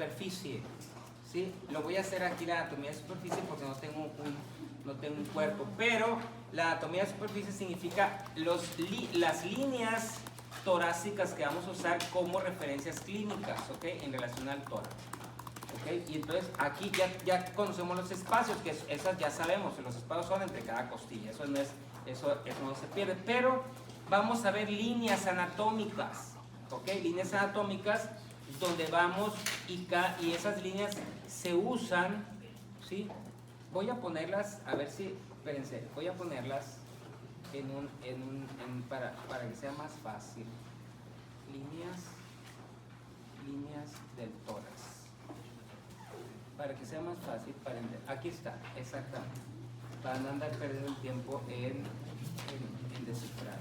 superficie, ¿sí? Lo voy a hacer aquí la anatomía de superficie porque no tengo un cuerpo, pero la anatomía de superficie significa las líneas torácicas que vamos a usar como referencias clínicas, ¿ok? En relación al tórax, ¿ok? Y entonces aquí ya conocemos los espacios, que esas ya sabemos, los espacios son entre cada costilla, eso no se pierde, pero vamos a ver líneas anatómicas, ¿ok? Líneas anatómicas donde vamos y esas líneas se usan, ¿sí? Voy a ponerlas, a ver si, espérense, voy a ponerlas para que sea más fácil. Líneas del tórax. Para que sea más fácil para entender. Aquí está, exactamente. Para no andar perdiendo el tiempo en descifrar.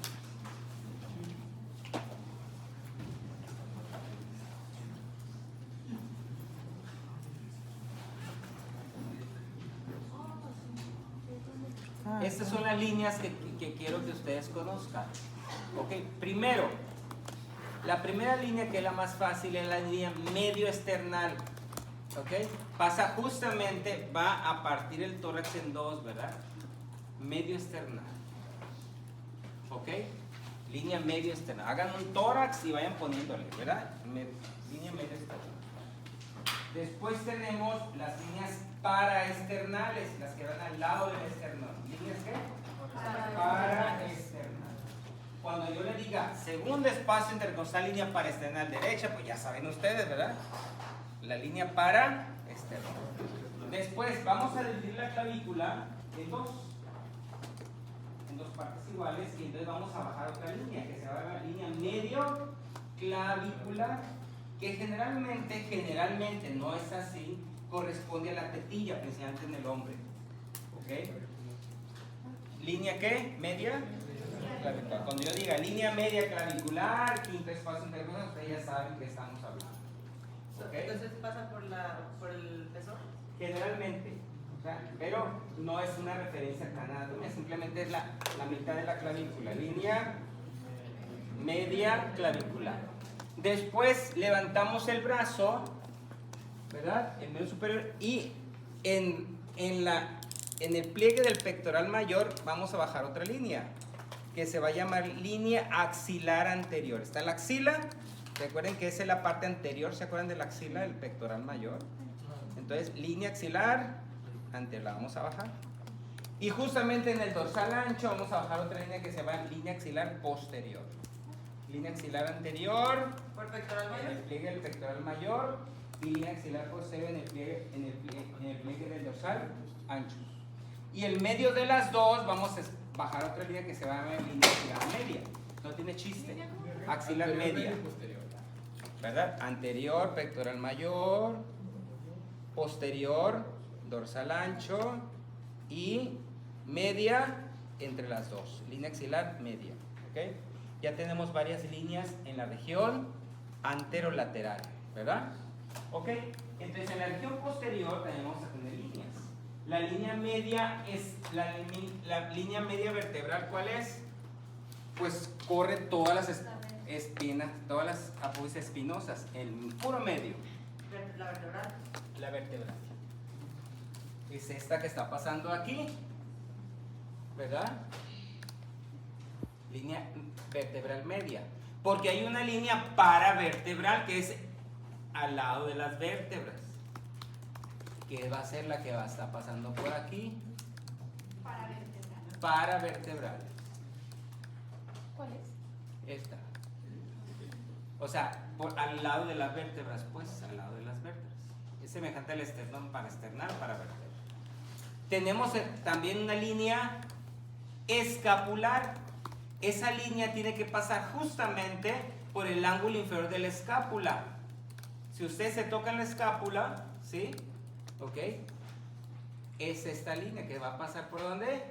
Estas son las líneas que quiero que ustedes conozcan. Ok, primero, la primera línea, que es la más fácil, es la línea medio esternal. Ok, pasa justamente, va a partir el tórax en dos, ¿verdad? Medio esternal. Ok, línea medio esternal. Hagan un tórax y vayan poniéndole, ¿verdad? Línea medio esternal. Después tenemos las líneas paraesternales, las que van al lado del esternón. ¿Líneas qué? Paraesternal. Cuando yo le diga segundo espacio intercostal, línea paraesternal derecha, pues ya saben ustedes, ¿verdad? La línea paraesternal. Después vamos a dividir la clavícula en dos partes iguales, y entonces vamos a bajar otra línea, que se llama la línea medio clavicular, que generalmente no es así, corresponde a la tetilla, principalmente en el hombre. ¿Ok? ¿Línea qué? ¿Media? Clavicular. Cuando yo diga línea media clavicular, quinto espacio intercostal, ustedes ya saben que estamos hablando. ¿Okay? Entonces pasa por el pezón. Generalmente, o sea, pero no es una referencia anatómica, simplemente es la mitad de la clavícula, línea media clavicular. Después levantamos el brazo, ¿verdad? El medio superior, y en el pliegue del pectoral mayor vamos a bajar otra línea, que se va a llamar línea axilar anterior. Está la axila, recuerden que esa es la parte anterior, ¿se acuerdan de la axila del pectoral mayor? Entonces, línea axilar anterior la vamos a bajar. Y justamente en el dorsal ancho vamos a bajar otra línea que se llama línea axilar posterior. Línea axilar anterior ¿Por pectoral mayor? en el pliegue del pectoral mayor, y línea axilar posterior en el pliegue del dorsal ancho. Y en medio de las dos vamos a bajar otra línea que se llama línea axilar media. No tiene chiste. Axilar media. ¿Verdad? Anterior, pectoral mayor, posterior, dorsal ancho, y media entre las dos. Línea axilar media. ¿Ok? Ya tenemos varias líneas en la región anterolateral, ¿verdad? Ok, entonces en la región posterior también vamos a tener líneas. La línea media es la línea media vertebral, ¿cuál es? Pues corre todas las espinas, todas las apófisis espinosas, el puro medio. La vertebral. La vertebral. Es esta que está pasando aquí, ¿verdad? Línea vertebral media, porque hay una línea paravertebral que es al lado de las vértebras, que va a ser la que va a estar pasando por aquí. Paravertebral. ¿Cuál es? Esta. O sea, al lado de las vértebras, pues, al lado de las vértebras. Es semejante al esternón paraesternal, paravertebral. Tenemos también una línea escapular. Esa línea tiene que pasar justamente por el ángulo inferior de la escápula. Si ustedes se tocan la escápula, ¿sí? ¿Ok? Es esta línea que va a pasar ¿por dónde?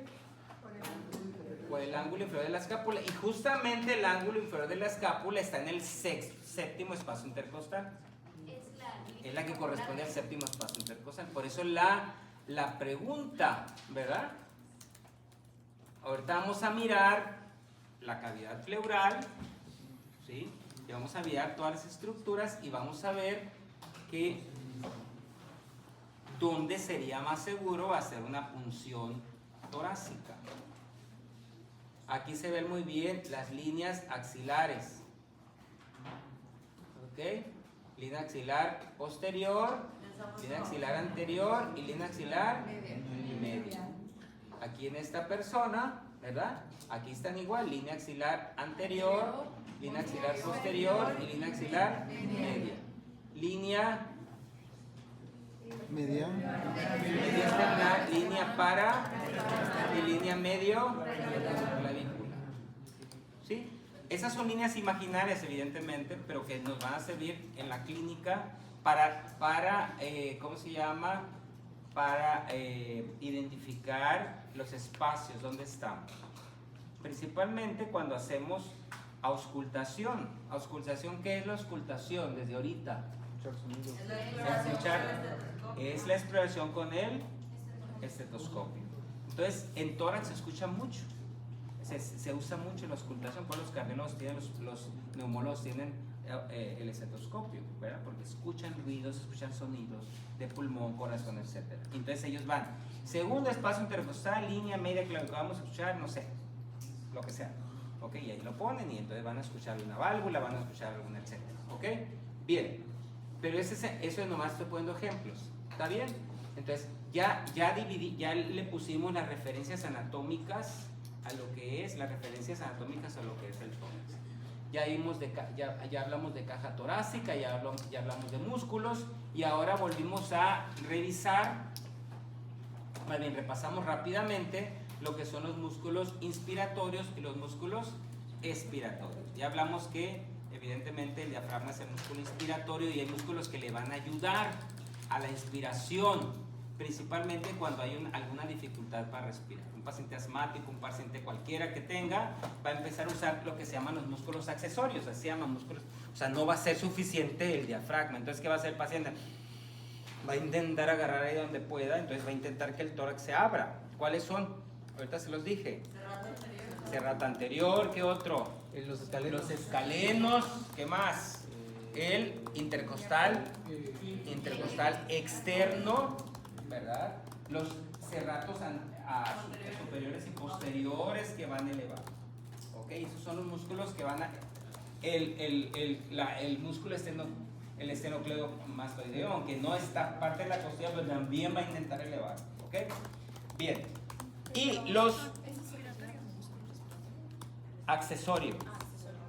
Por el ángulo inferior de la escápula. Y justamente el ángulo inferior de la escápula está en el séptimo espacio intercostal. Es la que corresponde al séptimo espacio intercostal. Por eso la pregunta, ¿verdad? Ahorita vamos a mirar la cavidad pleural, ¿sí? Y vamos a mirar todas las estructuras y vamos a ver que ¿dónde sería más seguro hacer una punción torácica? Aquí se ven muy bien las líneas axilares. ¿Ok? Línea axilar posterior, línea axilar anterior y línea axilar media. Aquí en esta persona, ¿verdad? Aquí están igual, línea axilar anterior, línea axilar posterior y línea axilar media. Línea media externa, línea para y línea medio clavícula. ¿Sí? Esas son líneas imaginarias, evidentemente, pero que nos van a servir en la clínica para ¿cómo se llama? Para identificar los espacios donde estamos. Principalmente cuando hacemos auscultación. ¿Auscultación qué es la auscultación? Desde ahorita. Es la exploración con el estetoscopio. Entonces, en tórax se escucha mucho. Se usa mucho la auscultación, por los cardiólogos tienen, los neumólogos tienen el estetoscopio, ¿verdad? Porque escuchan ruidos, escuchan sonidos de pulmón, corazón, etc. Entonces ellos van, segundo espacio intercostal, línea media clavícula, vamos a escuchar, no sé, lo que sea, ¿ok? Y ahí lo ponen y entonces van a escuchar una válvula, van a escuchar alguna, etc. ¿Ok? Bien, pero eso es nomás estoy poniendo ejemplos, ¿está bien? Entonces ya le pusimos las referencias anatómicas a lo que es, las referencias anatómicas a lo que es el tórax. Ya hablamos de caja torácica, ya hablamos de músculos y ahora volvimos a revisar, más bien repasamos rápidamente lo que son los músculos inspiratorios y los músculos expiratorios. Ya hablamos que evidentemente el diafragma es el músculo inspiratorio y hay músculos que le van a ayudar a la inspiración, principalmente cuando hay alguna dificultad para respirar. Un paciente asmático, un paciente cualquiera que tenga, va a empezar a usar lo que se llaman los músculos accesorios, así se llaman músculos, o sea, no va a ser suficiente el diafragma. Entonces, ¿qué va a hacer el paciente? Va a intentar agarrar ahí donde pueda, entonces va a intentar que el tórax se abra. ¿Cuáles son? Ahorita se los dije. Cerrato anterior, ¿qué otro? los escalenos. Los escalenos, ¿qué más? El intercostal externo, ¿verdad? Los cerratos superiores y posteriores que van a elevar. ¿Ok? Esos son los músculos que van a... El músculo el esternocleidomastoideo, aunque no está parte de la costilla, pero también va a intentar elevar. ¿Ok? Bien. Y los accesorios.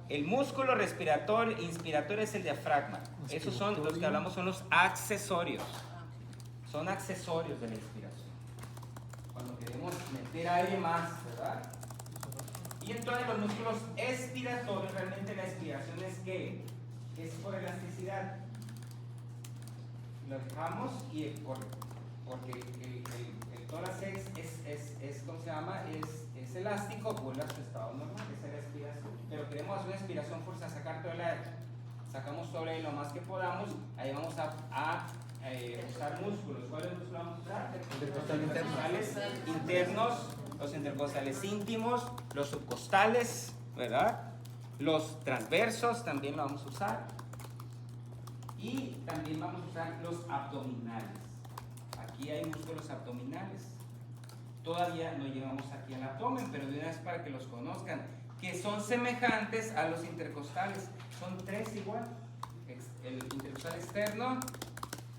El músculo respiratorio, inspiratorio es el diafragma. Esos son los que hablamos, son los accesorios. Son accesorios de la inspiración. Cuando queremos meter aire más, ¿verdad? Y entonces los músculos expiratorios, realmente la expiración es ¿qué? Es por elasticidad. Lo dejamos y porque el tórax es ¿cómo se llama? Es elástico, vuelve a su estado normal, esa es la expiración. Pero queremos hacer una expiración fuerza, sacar todo el aire. Sacamos todo el aire lo más que podamos, ahí vamos a usar músculos. ¿Cuáles músculos vamos a usar? Los intercostales internos, los intercostales íntimos, los subcostales, ¿verdad? Los transversos también lo vamos a usar. Y también vamos a usar los abdominales. Aquí hay músculos abdominales. Todavía no llegamos aquí al abdomen, pero de una vez para que los conozcan, que son semejantes a los intercostales. Son tres igual. El intercostal externo,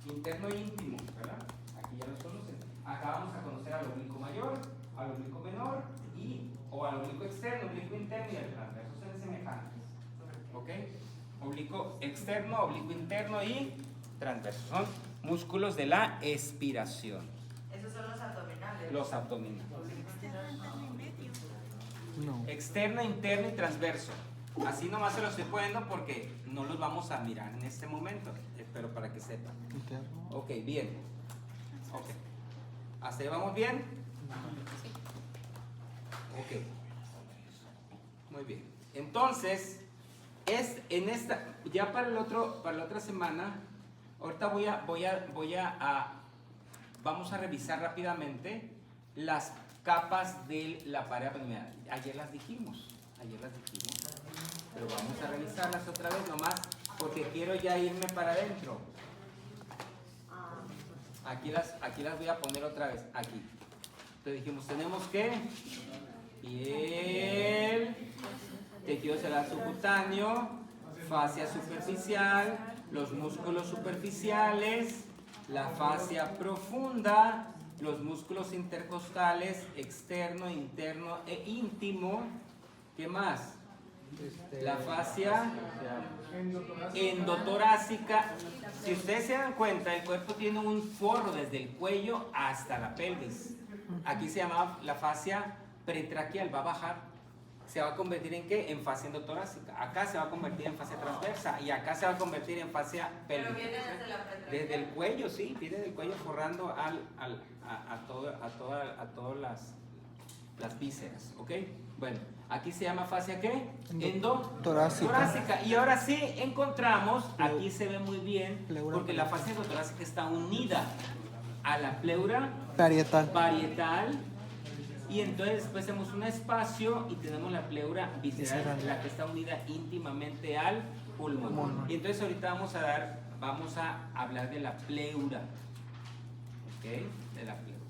interno e íntimo, ¿verdad? Aquí ya los conocen. Acá vamos a conocer al oblicuo mayor, al oblicuo menor o al oblicuo externo, oblicuo interno y el transverso. Son semejantes. ¿Ok? Oblicuo externo, oblicuo interno y transverso. Son músculos de la expiración. Esos son los abdominales. Los abdominales. No. Externo, interno y transverso. Así nomás se los estoy poniendo porque no los vamos a mirar en este momento, pero para que sepan. Interno. Ok, bien. Ok. ¿Hasta ahí vamos bien? Ok. Muy bien. Entonces, ya para la otra semana, ahorita vamos a revisar rápidamente las capas de la pared abdominal. Ayer las dijimos, pero vamos a revisarlas otra vez nomás porque quiero ya irme para adentro. Aquí las voy a poner otra vez, aquí. Entonces dijimos, tenemos que piel, tejido celular subcutáneo, fascia superficial, los músculos superficiales, la fascia profunda, los músculos intercostales, externo, interno e íntimo. ¿Qué más? La fascia endotorácica. Si ustedes se dan cuenta, el cuerpo tiene un forro desde el cuello hasta la pelvis. Aquí se llama la fascia pretraquial, va a bajar. ¿Se va a convertir en qué? En fascia endotorácica. Acá se va a convertir en fascia transversa y acá se va a convertir en fascia pélvica. Pero viene desde la pretraquial. Desde el cuello, sí, viene del cuello forrando a todas las vísceras, ¿ok? Bueno, aquí se llama fascia ¿qué? Endotorácica. Y ahora sí encontramos, aquí se ve muy bien, porque la fascia endotorácica está unida a la pleura parietal. Y entonces después hacemos un espacio y tenemos la pleura visceral, la que está unida íntimamente al pulmón. Y entonces ahorita vamos a hablar de la pleura. ¿Ok? De la pleura.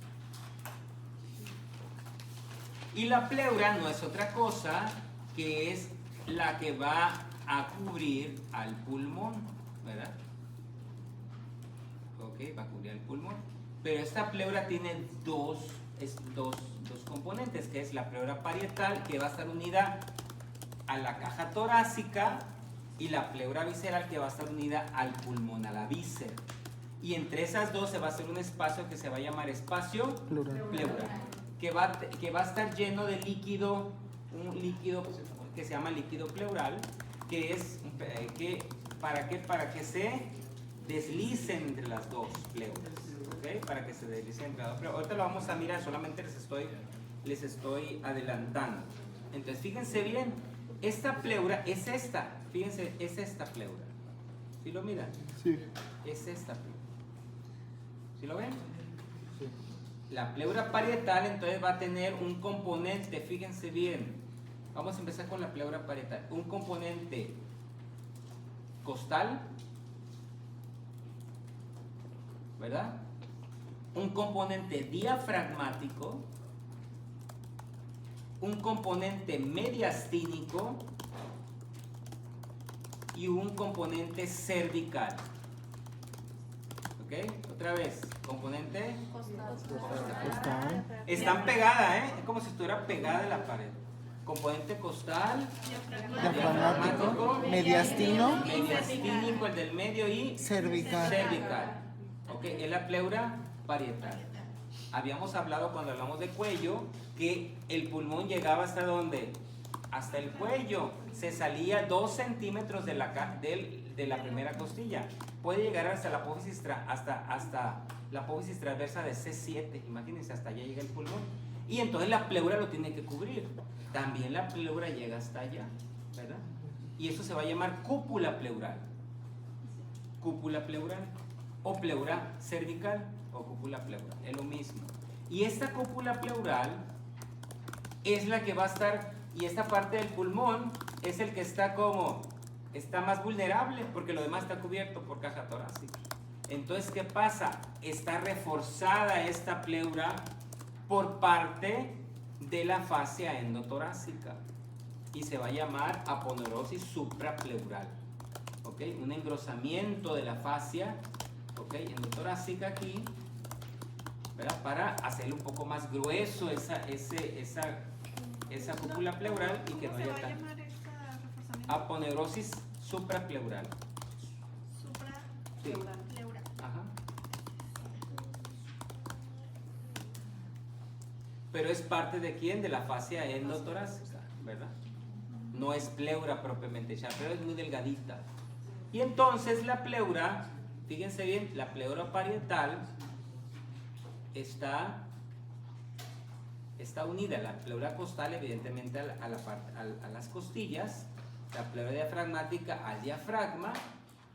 Y la pleura no es otra cosa que es la que va a cubrir al pulmón, ¿verdad? Ok, va a cubrir al pulmón. Pero esta pleura tiene dos componentes, que es la pleura parietal, que va a estar unida a la caja torácica, y la pleura visceral, que va a estar unida al pulmón, a la víscera. Y entre esas dos se va a hacer un espacio que se va a llamar espacio pleural, que va a estar lleno de líquido, un líquido que se llama líquido pleural, que es ¿para que se deslicen entre las dos pleuras. ¿Okay? Para que se deslicen entre las dos pleuras. Ahorita lo vamos a mirar, solamente les estoy adelantando. Entonces fíjense bien, esta pleura es esta, fíjense, es esta pleura. ¿Sí lo miran? Sí. Es esta pleura. ¿Sí lo ven? Sí. La pleura parietal entonces va a tener un componente, fíjense bien. Vamos a empezar con la pleura parietal. Un componente costal, ¿verdad? Un componente diafragmático, un componente mediastínico y un componente cervical. ¿Ok? Otra vez, componente costal. Están pegadas, ¿eh? Es como si estuviera pegada de la pared. Componente costal, Diafragmático, mediastino, mediastínico, el del medio, y cervical. ¿Ok? Es la pleura parietal. Habíamos hablado cuando hablamos de cuello que el pulmón llegaba hasta ¿dónde? Hasta el cuello. Se salía 2 centímetros de la primera costilla. Puede llegar hasta la apófisis, hasta la apófisis transversa de C7. Imagínense, hasta allá llega el pulmón. Y entonces la pleura lo tiene que cubrir. También la pleura llega hasta allá, ¿verdad? Y eso se va a llamar cúpula pleural. Cúpula pleural. O pleura cervical o cúpula pleural, es lo mismo. Y esta cúpula pleural es la que va a estar, y esta parte del pulmón es el que está más vulnerable, porque lo demás está cubierto por caja torácica. Entonces, ¿qué pasa? Está reforzada esta pleura por parte de la fascia endotorácica y se va a llamar aponeurosis suprapleural. ¿Ok? Un engrosamiento de la fascia, ¿ok? Endotorácica aquí, ¿verdad? Para hacerle un poco más grueso esa cúpula pleural y que no haya tan... Aponeurosis suprapleural. Suprapleural. Sí. Ajá. Pero es parte de quién? De la fascia endotorácica, ¿verdad? No es pleura propiamente dicha, pero es muy delgadita. Y entonces la pleura, fíjense bien, la pleura parietal está unida, la pleura costal evidentemente a las costillas, la pleura diafragmática al diafragma,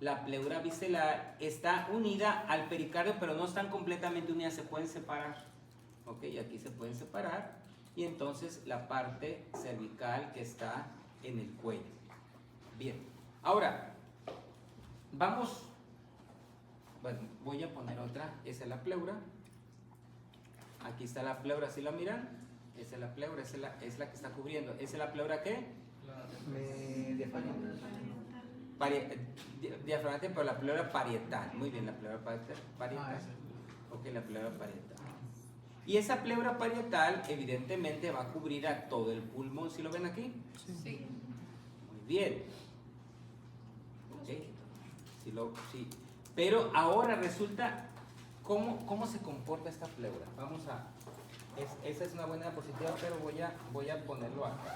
la pleura visceral está unida al pericardio, pero no están completamente unidas, se pueden separar. Ok, aquí se pueden separar, y entonces la parte cervical que está en el cuello. Bien, ahora vamos bueno, voy a poner otra, esa es la pleura. Aquí está la pleura, ¿sí la miran? Esa es la pleura, es la que está cubriendo. ¿Esa es la pleura qué? Diafragmática, pero la pleura parietal. Muy bien, la pleura parietal. Ok, la pleura parietal. Y esa pleura parietal evidentemente va a cubrir a todo el pulmón. ¿Sí lo ven aquí? Sí. Muy bien. Ok. Sí. Pero ahora resulta, ¿cómo se comporta esta pleura? Vamos a... esa es una buena diapositiva, pero voy a ponerlo acá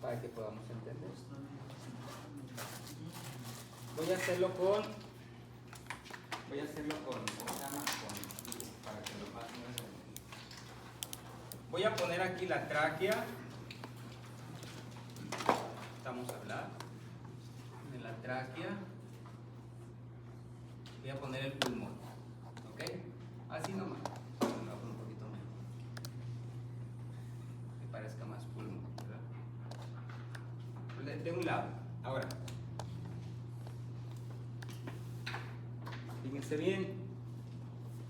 para que podamos entender. Voy a hacerlo con... ¿cómo se llama? Para que lo pasen. Voy a poner aquí la tráquea. Estamos hablando de la tráquea. Voy a poner el pulmón. ¿Ok? Así nomás. Lo hago un poquito mejor. Que parezca más pulmón, ¿verdad? De un lado. Ahora. Fíjense bien.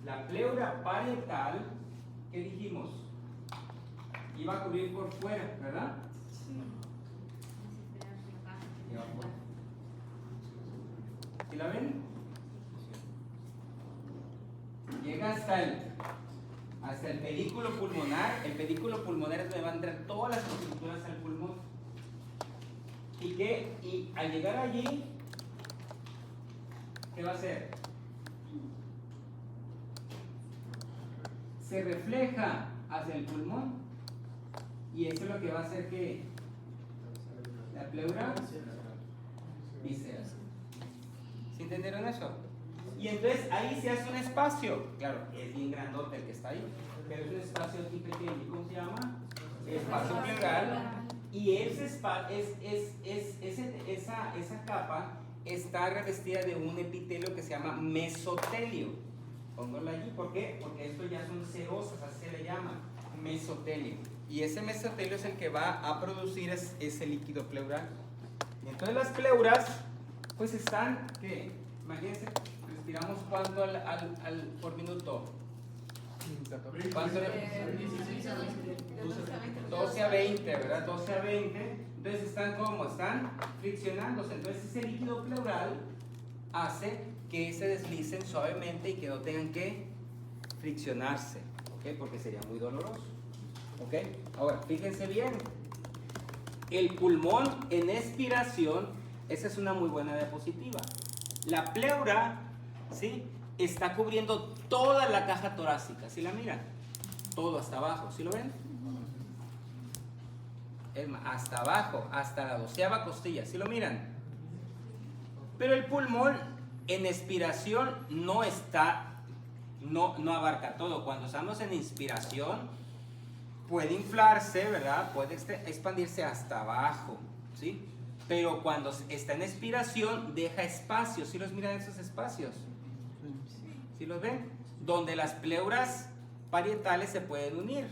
La pleura parietal, ¿qué dijimos? Iba a cubrir por fuera, ¿verdad? Iba por fuera. ¿Sí la ven? Llega hasta el pedículo pulmonar. El pedículo pulmonar es donde van a entrar todas las estructuras al pulmón. Y al llegar allí, ¿qué va a hacer? Se refleja hacia el pulmón y eso es lo que va a hacer que la pleura visceral. ¿Sí entendieron eso? Y entonces ahí se hace un espacio, claro, es bien grandote el que está ahí, pero es un espacio aquí pequeño. ¿Cómo se llama? Espacio pleural. Y ese esa capa está revestida de un epitelio que se llama mesotelio. Póngalo allí, ¿por qué? Porque esto ya son serosas, así se le llama, mesotelio. Y ese mesotelio es el que va a producir ese líquido pleural. Y entonces las pleuras, pues están, ¿qué? Imagínense, respiramos cuánto por minuto. ¿Cuánto? 12 a 20, ¿verdad? 12 a 20. Entonces están ¿cómo? Están friccionándose. Entonces ese líquido pleural hace que se deslicen suavemente y que no tengan que friccionarse, ¿ok? Porque sería muy doloroso, ¿ok? Ahora, fíjense bien, el pulmón en expiración, esa es una muy buena diapositiva. La pleura, ¿sí? Está cubriendo toda la caja torácica, ¿sí la miran? Todo hasta abajo, ¿sí lo ven? Hasta abajo, hasta la 12ª costilla, ¿sí lo miran? Pero el pulmón en expiración no abarca todo. Cuando estamos en inspiración, puede inflarse, ¿verdad? Puede expandirse hasta abajo, ¿sí? Pero cuando está en expiración, deja espacios. ¿Sí los miran esos espacios? ¿Sí los ven? Donde las pleuras parietales se pueden unir.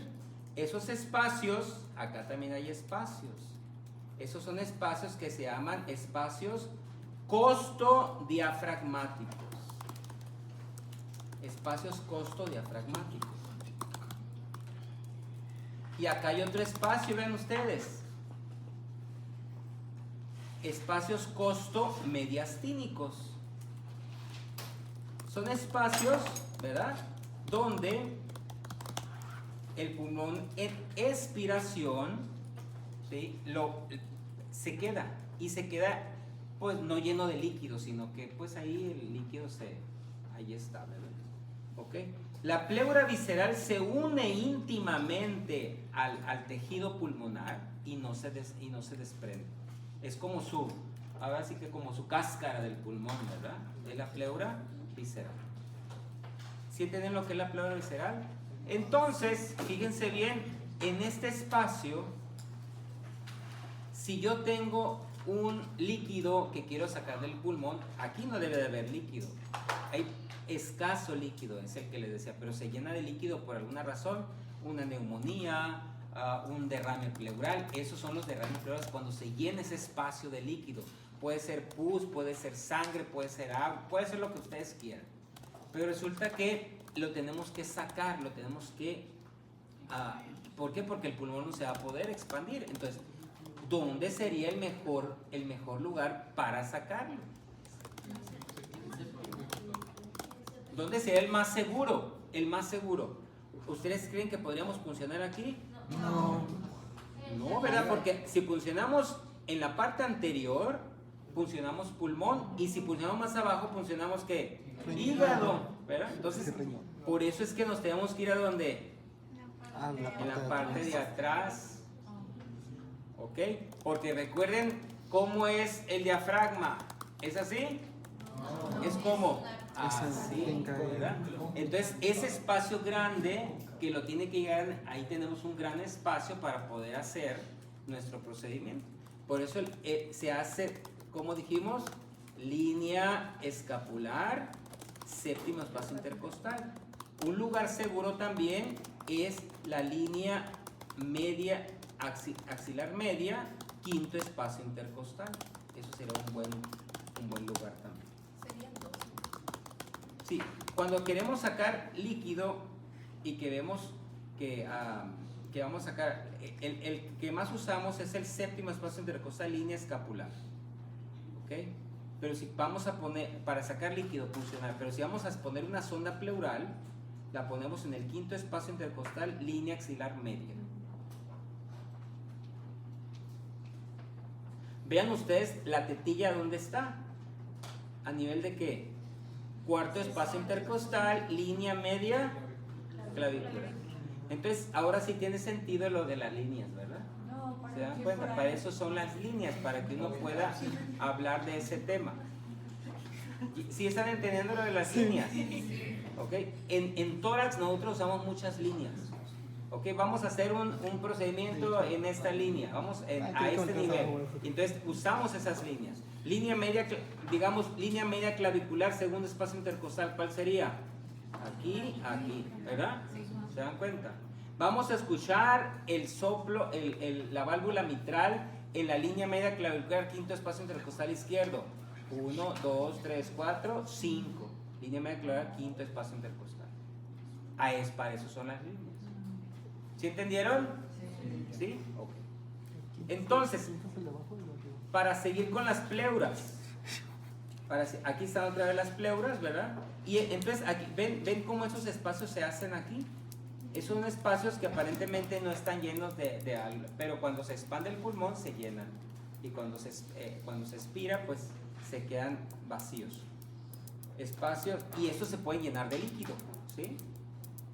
Esos espacios, acá también hay espacios. Esos son espacios que se llaman espacios costodiafragmáticos. Espacios costodiafragmáticos. Y acá hay otro espacio, ven ustedes. Espacios costomediastínicos. Son espacios, ¿verdad? Donde el pulmón en expiración, ¿sí? Se queda pues no lleno de líquido, sino que pues ahí el líquido ahí está, ¿verdad? ¿Ok? La pleura visceral se une íntimamente al tejido pulmonar y no se desprende. Es como ahora sí que como su cáscara del pulmón, ¿verdad? De la pleura visceral. ¿Sí entienden lo que es la pleura visceral? Entonces, fíjense bien, en este espacio, si yo tengo un líquido que quiero sacar del pulmón, aquí no debe de haber líquido. Hay escaso líquido, es el que les decía, pero se llena de líquido por alguna razón, una neumonía, un derrame pleural. Esos son los derrames pleurales cuando se llena ese espacio de líquido. puede ser pus, puede ser sangre, puede ser agua, puede ser lo que ustedes quieran. Pero resulta que lo tenemos que sacar, lo tenemos que... ¿por qué? Porque el pulmón no se va a poder expandir. Entonces, ¿dónde sería el mejor lugar para sacarlo? ¿Dónde sería el más seguro? El más seguro. ¿Ustedes creen que podríamos funcionar aquí? No. No, ¿verdad? Porque si funcionamos en la parte anterior, funcionamos pulmón, y si funcionamos más abajo, funcionamos ¿qué? Hígado, ¿verdad? Entonces, por eso es que nos tenemos que ir a donde, en la parte de atrás, ¿ok? Porque recuerden cómo es el diafragma, ¿es así? Es como así, ¿verdad? Entonces, ese espacio grande que lo tiene que llegar, ahí tenemos un gran espacio para poder hacer nuestro procedimiento. Por eso se hace, como dijimos, línea escapular, séptimo espacio intercostal. Un lugar seguro también es la línea media, axilar media, quinto espacio intercostal. Eso será un buen lugar también. Serían dos. Sí, cuando queremos sacar líquido y que vemos que vamos a sacar, el que más usamos es el séptimo espacio intercostal, línea escapular, ¿ok? Pero si vamos a poner, para sacar líquido funcional, pero si vamos a poner una sonda pleural, la ponemos en el quinto espacio intercostal, línea axilar media. Vean ustedes la tetilla dónde está, a nivel de qué, cuarto espacio intercostal, línea media clavícula. Entonces, ahora sí tiene sentido lo de las líneas, ¿verdad? ¿Se dan cuenta? Para eso son las líneas, para que uno pueda hablar de ese tema. ¿Sí están entendiendo lo de las líneas? ¿Ok? En tórax nosotros usamos muchas líneas. ¿Ok? Vamos a hacer un procedimiento en esta línea, vamos a este nivel. Entonces, usamos esas líneas. Línea media, digamos, línea media clavicular, segundo espacio intercostal, ¿cuál sería? Aquí, aquí, ¿verdad? ¿Se dan cuenta? Vamos a escuchar el soplo, la válvula mitral en la línea media clavicular, quinto espacio intercostal izquierdo. 1, 2, 3, 4, 5. Línea media clavicular, quinto espacio intercostal. Para eso son las líneas. ¿Sí entendieron? ¿Sí? Ok. Entonces, para seguir con las pleuras. Aquí están otra vez las pleuras, ¿verdad? Y entonces, aquí, ¿ven cómo esos espacios se hacen aquí? Esos son espacios que aparentemente no están llenos de algo, pero cuando se expande el pulmón se llenan. Y cuando se expira, pues se quedan vacíos. Espacios, y eso se puede llenar de líquido, ¿sí?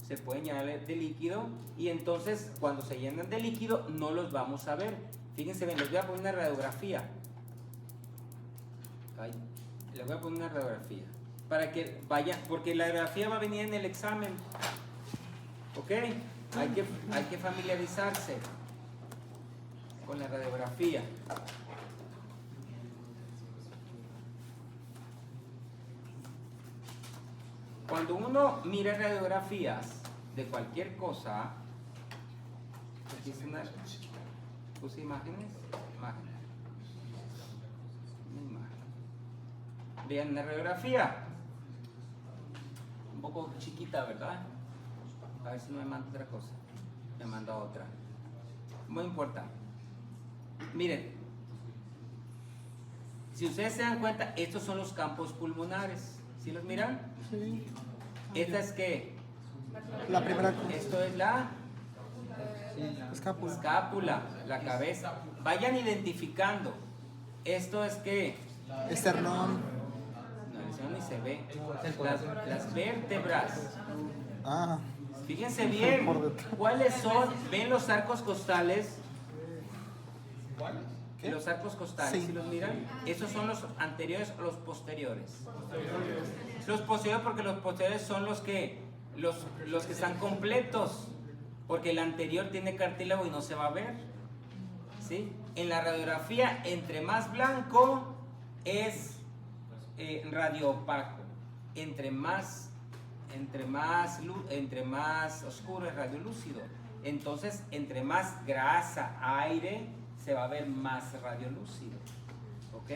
Se pueden llenar de líquido, y entonces cuando se llenan de líquido no los vamos a ver. Fíjense bien, les voy a poner una radiografía. Les voy a poner una radiografía para que vayan, porque la radiografía va a venir en el examen. ¿Ok? Hay que familiarizarse con la radiografía. Cuando uno mira radiografías de cualquier cosa, aquí puse imágenes. Vean la radiografía, un poco chiquita, ¿verdad? A ver si no me manda otra cosa. Me manda otra. Muy importante. Miren, si ustedes se dan cuenta, estos son los campos pulmonares. ¿Sí los miran? Sí. ¿Esta es qué? La primera. Esto es la Escápula. la cabeza. Vayan identificando. ¿Esto es qué? Esternón. No, ni se ve. Las vértebras. Ah. Fíjense bien, ¿cuáles son? ¿Ven los arcos costales? ¿Qué? Los arcos costales, Sí. ¿sí los miran? ¿Esos son los anteriores o los posteriores? Los posteriores, porque los posteriores son los que están completos, porque el anterior tiene cartílago y no se va a ver, ¿sí? En la radiografía, entre más blanco es radioopaco, entre más oscuro es radiolúcido. Entonces, entre más grasa, aire, se va a ver más radiolúcido. ¿Ok?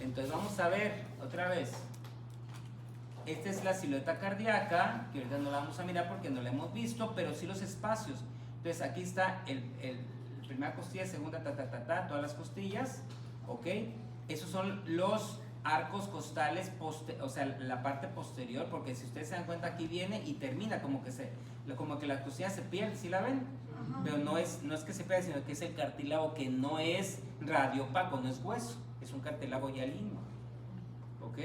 Entonces vamos a ver otra vez. Esta es la silueta cardíaca, que ahorita no la vamos a mirar porque no la hemos visto, pero sí los espacios. Entonces aquí está el primera costilla, segunda, todas las costillas, ¿ok? Esos son los arcos costales, o sea, la parte posterior, porque si ustedes se dan cuenta aquí viene y termina, como que la costilla se pierde, ¿sí la ven? Ajá. Pero no es que se pierda, sino que es el cartílago que no es radiopaco, no es hueso, es un cartílago hialino, ¿ok?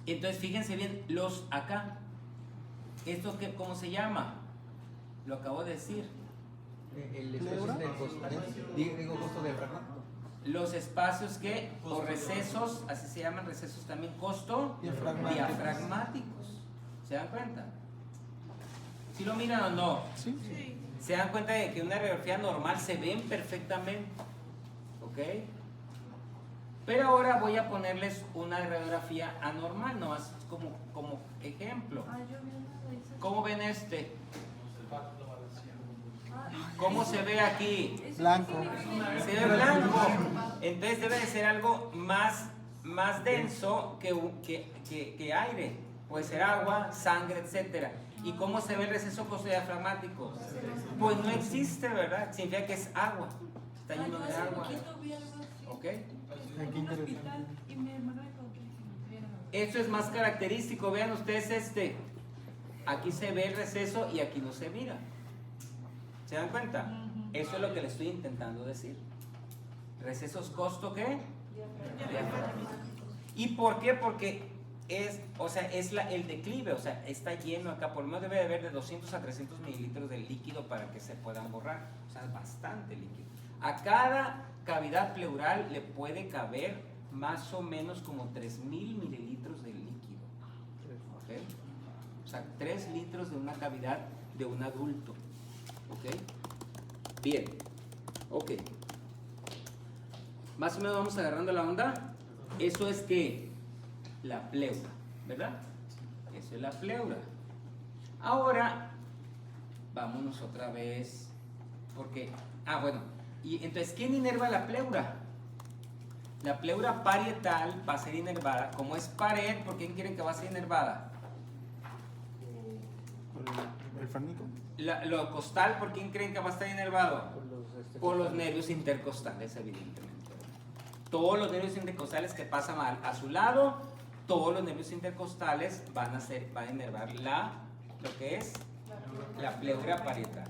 Entonces fíjense bien, los acá, ¿esto qué, cómo se llama? Lo acabo de decir. El espacio intercostal, digo, costo diafragmático. Los espacios que, o recesos, así se llaman recesos también, costo diafragmáticos. ¿Se dan cuenta? ¿Sí lo miran o no? Sí. Sí. ¿Se dan cuenta de que una radiografía normal se ven perfectamente? ¿Ok? Pero ahora voy a ponerles una radiografía anormal, nomás como ejemplo. Ah, yo vi una de esas. ¿Cómo ven este? ¿Cómo se ve aquí? Blanco. Se ve blanco. Entonces debe de ser algo más denso que aire. Puede ser agua, sangre, etc. ¿Y cómo se ve el receso costodiafragmático? Pues no existe, ¿verdad? Significa que es agua. Está lleno de agua. ¿Ok? Qué interesante. Esto es más característico. Vean ustedes aquí se ve el receso y aquí no se mira. ¿Se dan cuenta? Eso es lo que le estoy intentando decir. ¿Recesos costo qué? ¿Y por qué? Porque es el declive, o sea, está lleno acá, por lo menos debe de haber de 200 a 300 mililitros de líquido para que se puedan borrar, o sea, es bastante líquido. A cada cavidad pleural le puede caber más o menos como 3000 mililitros de líquido, ¿ok? O sea, 3 litros de una cavidad de un adulto, ¿ok? Bien, ok. Más o menos vamos agarrando la onda. Eso es que la pleura, ¿verdad? Eso es la pleura. Ahora, vámonos otra vez, porque, bueno, y entonces, ¿quién inerva la pleura? La pleura parietal va a ser inervada. Como es pared, ¿por quién quieren que va a ser inervada? El frénico. Lo costal, ¿por quién creen que va a estar inervado? Por los nervios intercostales, evidentemente. Todos los nervios intercostales que pasan a su lado, todos los nervios intercostales van a inervar lo que es la pleura parietal.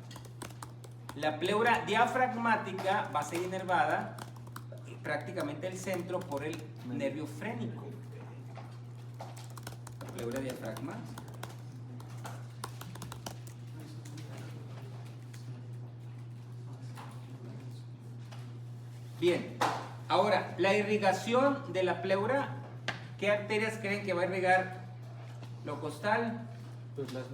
La pleura diafragmática va a ser inervada prácticamente el centro por el nervio frénico. La pleura diafragmática. Bien, ahora, la irrigación de la pleura, ¿qué arterias creen que va a irrigar lo costal? Pues las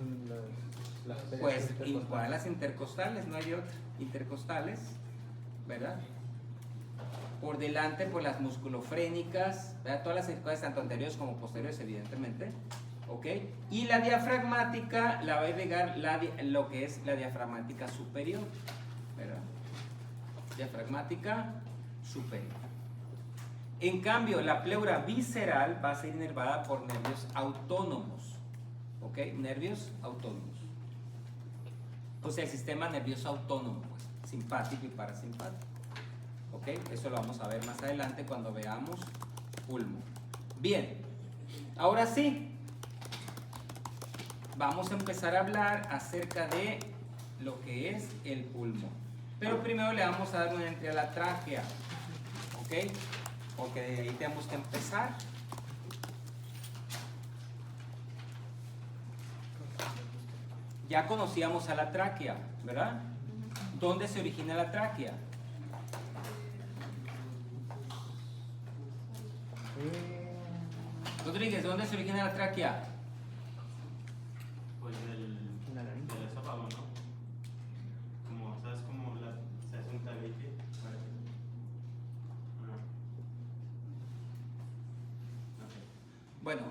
Pues igual las intercostales, no hay de otra, intercostales, ¿verdad? Por delante, por las musculofrénicas, ¿verdad? Todas las circunstancias, tanto anteriores como posteriores, evidentemente, ¿ok? Y la diafragmática la va a irrigar lo que es la diafragmática superior, ¿verdad? Diafragmática superior. En cambio, la pleura visceral va a ser inervada por nervios autónomos, ¿ok? Nervios autónomos. O sea, el sistema nervioso autónomo, pues, simpático y parasimpático. ¿Ok? Eso lo vamos a ver más adelante cuando veamos pulmón. Bien, ahora sí, vamos a empezar a hablar acerca de lo que es el pulmón. Pero primero le vamos a dar una entrada a la tráquea, ¿ok? Porque de ahí tenemos que empezar. Ya conocíamos a la tráquea, ¿verdad? ¿Dónde se origina la tráquea? Rodríguez, ¿dónde se origina la tráquea? Pues del esófago, ¿no? Como, ¿sabes cómo se hace un tabique? Bueno,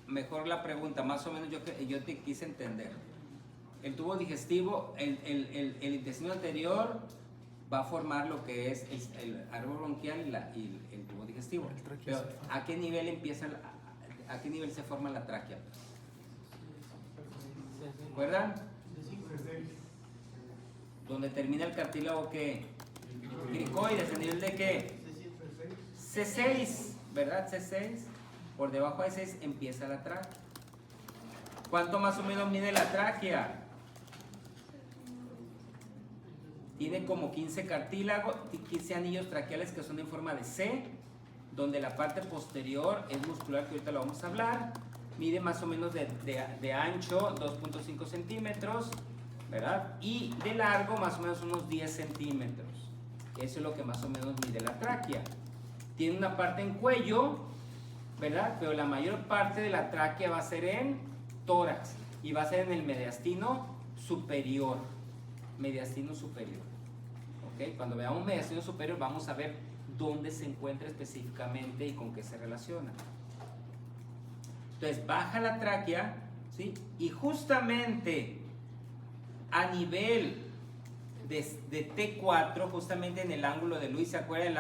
mejor la pregunta, más o menos yo te quise entender. El tubo digestivo, el intestino anterior va a formar lo que es el árbol bronquial y el tubo digestivo. Pero ¿a qué nivel a qué nivel se forma la tráquea? ¿Recuerdan? Donde termina el cartílago, ¿qué? Cricoides, ¿a nivel de qué? C6, ¿verdad? C6. Por debajo de C6 empieza la tráquea. ¿Cuánto más o menos mide la tráquea? Tiene como 15 cartílagos, 15 anillos traqueales que son en forma de C, donde la parte posterior es muscular, que ahorita lo vamos a hablar. Mide más o menos de ancho 2.5 centímetros, ¿verdad? Y de largo más o menos unos 10 centímetros. Eso es lo que más o menos mide la tráquea. Tiene una parte en cuello, ¿verdad? Pero la mayor parte de la tráquea va a ser en tórax y va a ser en el mediastino superior. Mediastino superior. ¿Ok? Cuando veamos mediastino superior vamos a ver dónde se encuentra específicamente y con qué se relaciona. Entonces baja la tráquea, ¿sí? Y justamente a nivel de T4, justamente en el ángulo de Luis, ¿se acuerdan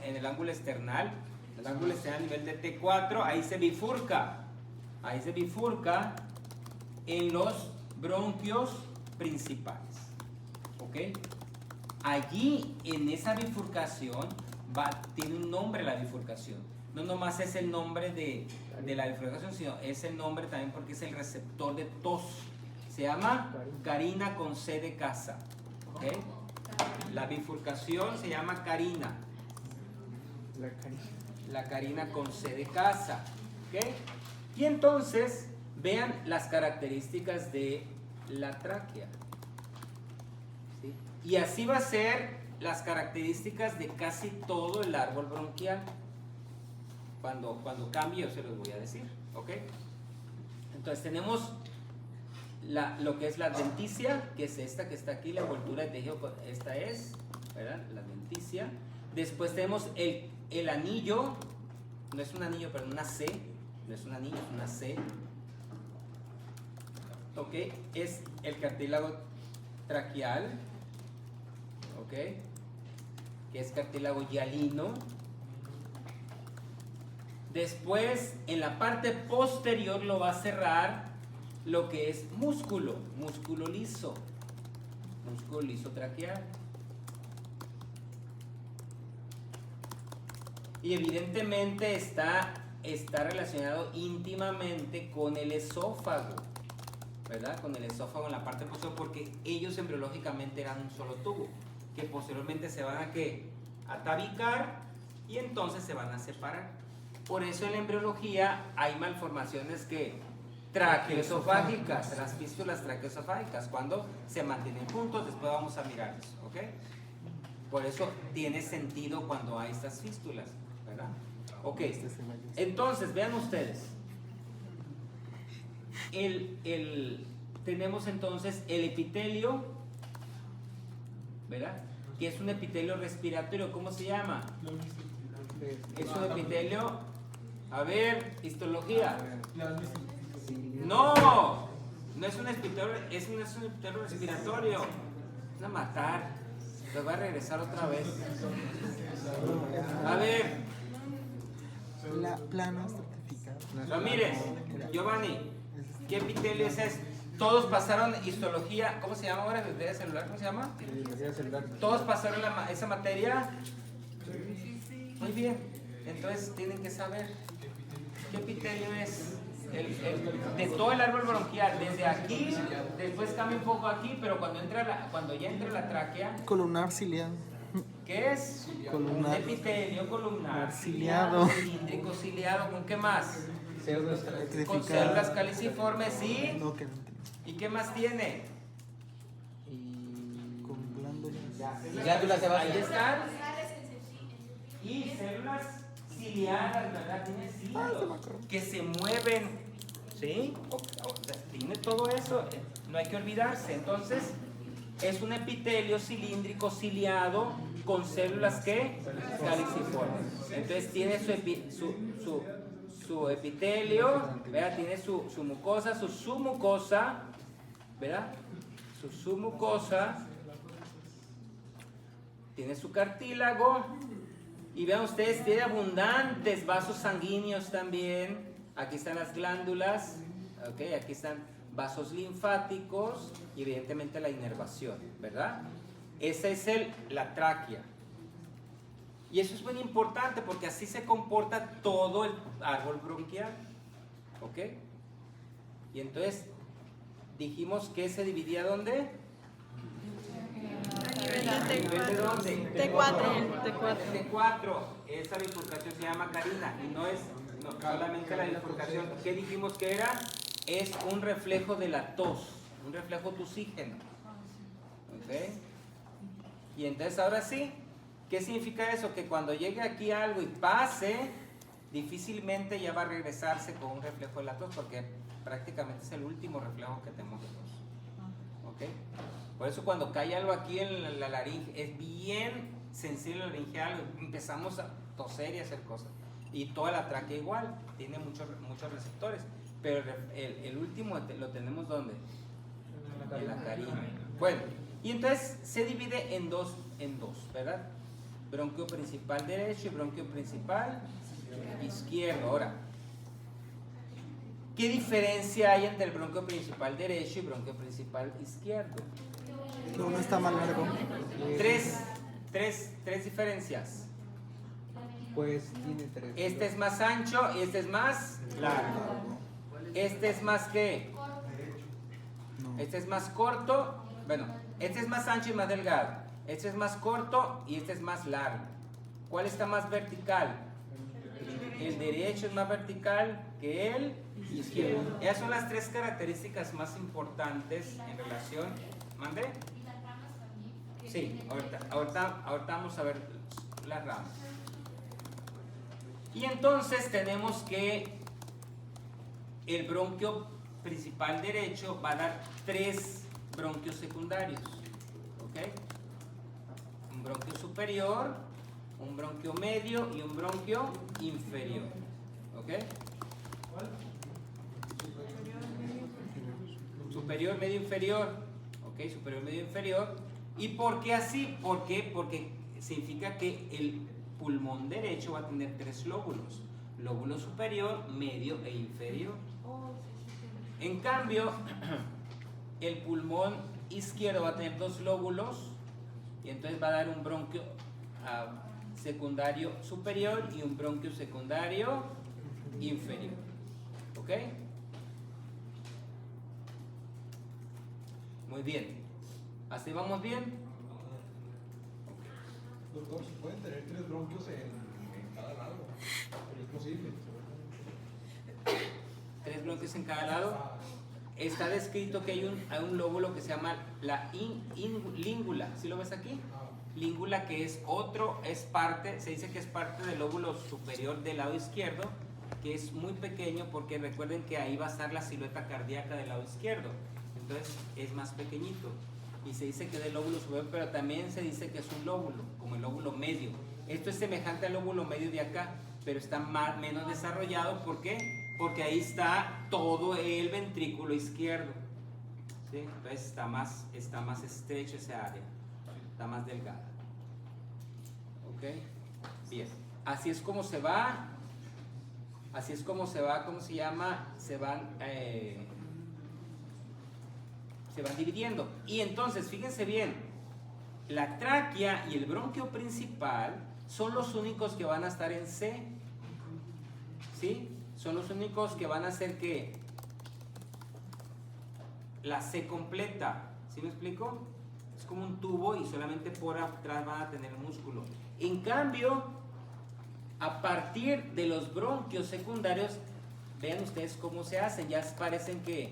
en el ángulo external? El ángulo external a nivel de T4, ahí se bifurca en los bronquios principales. ¿Ok? Allí, en esa bifurcación, tiene un nombre la bifurcación. No nomás es el nombre de la bifurcación, sino es el nombre también porque es el receptor de tos. Se llama carina con C de casa. ¿Ok? La bifurcación se llama carina. La carina con C de casa. ¿Ok? Y entonces, vean las características de la tráquea. ¿Sí? Y así va a ser las características de casi todo el árbol bronquial. Cuando cambie yo se los voy a decir. ¿Ok? Entonces tenemos lo que es la adventicia, que es esta que está aquí, la envoltura de tejido, esta es, ¿verdad? La adventicia. Después tenemos el anillo, no es un anillo, pero una C, no es un anillo, es una C. ¿Ok? Es el cartílago traqueal, ¿ok? Que es cartílago hialino. Después, en la parte posterior lo va a cerrar lo que es músculo liso traqueal. Y evidentemente está relacionado íntimamente con el esófago, ¿verdad? Con el esófago en la parte posterior, porque ellos embriológicamente eran un solo tubo, que posteriormente se van a tabicar y entonces se van a separar. Por eso en la embriología hay malformaciones traqueoesofágicas, las fístulas traqueoesofágicas, cuando se mantienen juntos. Después vamos a mirarlos, ¿ok? Por eso tiene sentido cuando hay estas fístulas, ¿verdad? Ok, entonces vean ustedes, tenemos entonces el epitelio, ¿verdad? Que es un epitelio respiratorio. ¿Cómo se llama? Es un epitelio, a ver, histología. No es un epitelio, es un epitelio respiratorio. Van a matar, los va a regresar otra vez. A ver, La plana certificada. no mires, Giovanni, ¿qué epitelio es ese? Todos pasaron histología, ¿cómo se llama ahora? ¿Biología celular? ¿Cómo se llama? Todos pasaron esa materia. Muy bien, entonces tienen que saber qué epitelio es de todo el árbol bronquial, desde aquí, después cambia un poco aquí, pero cuando ya entra la tráquea, Columnar ciliado. ¿qué es? Columnar. Un epitelio columnar Ciliado. cilíndrico ciliado, ¿con qué más? Con Electrificado. células caliciformes y No, que no entiendo. ¿y qué más tiene? Con glándulas. Glándulas de Ahí base. están. Y células ciliadas, ¿verdad? Tiene cilios que se mueven, ¿sí? O sea, tiene todo eso, no hay que olvidarse. Entonces, es un epitelio cilíndrico ciliado con células que caliciformes. Entonces, tiene su epitelio, ¿verdad? Tiene su mucosa, su submucosa, ¿verdad? Su submucosa. tiene su cartílago. Y vean ustedes, tiene abundantes vasos sanguíneos también. Aquí están las glándulas, ¿okay? Aquí están vasos linfáticos y evidentemente la inervación, ¿verdad? Esa es la tráquea. Y eso es muy importante porque así se comporta todo el árbol bronquial, ¿ok? Y entonces dijimos que se dividía ¿dónde? ¿Nivel de dónde? T4. Esa bifurcación se llama carina y no es solamente la bifurcación. ¿Qué dijimos que era? Es un reflejo de la tos, un reflejo tusígeno. ¿Ok? Y entonces ahora sí, ¿qué significa eso? Que cuando llegue aquí algo y pase, difícilmente ya va a regresarse con un reflejo de la tos porque prácticamente es el último reflejo que tenemos de tos. ¿Ok? Por eso cuando cae algo aquí en la laringe, es bien sensible la laringeal, empezamos a toser y a hacer cosas. Y toda la tráquea igual, tiene muchos receptores. Pero el último lo tenemos ¿dónde? En la carina. Bueno, y entonces se divide en dos, ¿verdad? Bronquio principal derecho y bronquio principal izquierdo. Ahora, ¿qué diferencia hay entre el bronquio principal derecho y bronquio principal izquierdo? Uno está más largo. Tres diferencias. Pues tiene 3. Este es más ancho y este es más largo. Este es más ¿qué? Este es más corto. Bueno, este es más ancho y más delgado. Este es más corto y este es más largo. ¿Cuál está más vertical? El derecho es más vertical que el izquierdo. Esas son las tres características más importantes en relación. ¿Mande? Sí, ahorita vamos a ver las ramas. Y entonces tenemos que el bronquio principal derecho va a dar 3 bronquios secundarios. ¿Ok? Un bronquio superior, un bronquio medio y un bronquio inferior. ¿Ok? Superior, medio, inferior. ¿Ok? Superior, medio, inferior. ¿Y por qué así? ¿Por qué? Porque significa que el pulmón derecho va a tener 3 lóbulos. Lóbulo superior, medio e inferior. En cambio, el pulmón izquierdo va a tener 2 lóbulos y entonces va a dar un bronquio secundario superior y un bronquio secundario inferior. ¿Ok? Muy bien. ¿Así vamos bien? Doctor, ¿se pueden tener 3 bronquios en cada lado? ¿Es posible? 3 bronquios en cada lado. Está descrito que hay un lóbulo que se llama la língula. ¿Sí lo ves aquí? Língula, que es parte, se dice que es parte del lóbulo superior del lado izquierdo, que es muy pequeño porque recuerden que ahí va a estar la silueta cardíaca del lado izquierdo. Entonces es más pequeñito. Y se dice que es del lóbulo superior, pero también se dice que es un lóbulo, como el lóbulo medio. Esto es semejante al lóbulo medio de acá, pero está menos desarrollado. ¿Por qué? Porque ahí está todo el ventrículo izquierdo. ¿Sí? Entonces está más estrecho esa área, está más delgada. ¿Ok? Bien. Así es como se va, ¿cómo se llama? Se van dividiendo. Y entonces, fíjense bien, la tráquea y el bronquio principal son los únicos que van a estar en C. ¿Sí? Son los únicos que van a hacer que la C completa. ¿Sí me explico? Es como un tubo y solamente por atrás van a tener músculo. En cambio, a partir de los bronquios secundarios, vean ustedes cómo se hacen. Ya parecen que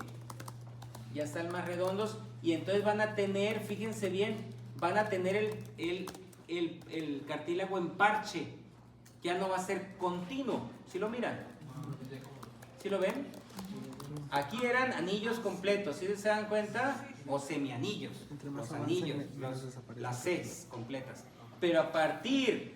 ya están más redondos y entonces van a tener, fíjense bien, van a tener el cartílago en parche. Ya no va a ser continuo. ¿Sí lo miran? ¿Sí lo ven? Aquí eran anillos completos, ¿sí se dan cuenta? O semianillos, los anillos, las Cs completas. Pero a partir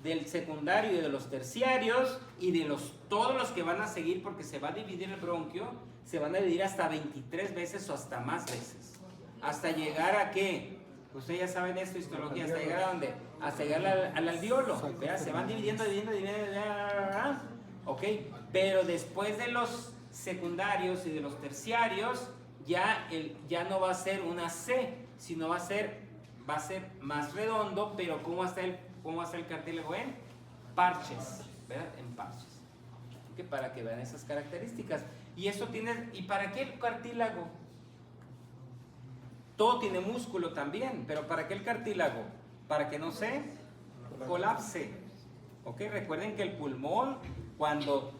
del secundario y de los terciarios y de todos los que van a seguir, porque se va a dividir el bronquio, se van a dividir hasta 23 veces o hasta más veces. Hasta llegar a ¿qué? Ustedes ya saben esto, histología, hasta llegar a ¿dónde? hasta llegar al alveolo. ¿Verdad? Se van dividiendo, ok, pero después de los secundarios y de los terciarios, ya no va a ser una C, sino va a ser más redondo, pero ¿cómo va a estar el cartílago? En parches, ¿verdad? En parches. Okay, para que vean esas características. Y eso tiene, ¿y para qué el cartílago? Todo tiene músculo también, pero ¿para qué el cartílago? Para que no se colapse. ¿Ok? Recuerden que el pulmón, cuando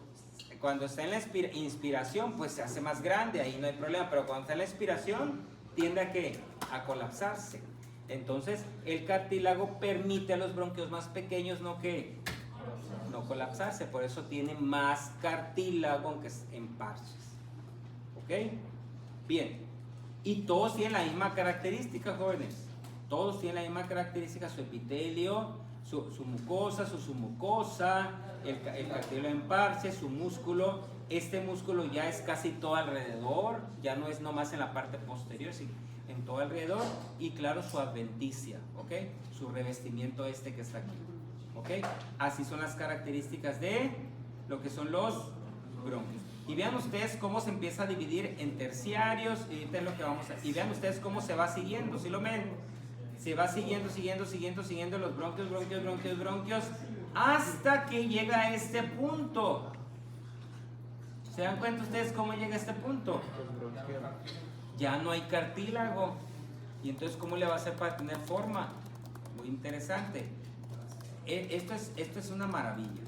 está en la inspiración, pues se hace más grande, ahí no hay problema, pero cuando está en la expiración, tiende a colapsarse. Entonces, el cartílago permite a los bronquios más pequeños no colapsarse, por eso tiene más cartílago, aunque es en parches. ¿Ok? Bien. Y todos tienen la misma característica, jóvenes. Todos tienen la misma característica, su epitelio, su mucosa, su submucosa, el cartílago en parche, su músculo. Este músculo ya es casi todo alrededor, ya no es nomás en la parte posterior, sino en todo alrededor. Y claro, su adventicia, ¿ok? Su revestimiento que está aquí, ¿ok? Así son las características de lo que son los bronquios. Y vean ustedes cómo se empieza a dividir en terciarios, y vean ustedes cómo se va siguiendo, ¿sí lo ven? Se va siguiendo los bronquios, hasta que llega a este punto. ¿Se dan cuenta ustedes cómo llega a este punto? Ya no hay cartílago. Y entonces, ¿cómo le va a hacer para tener forma? Muy interesante. Esto es una maravilla.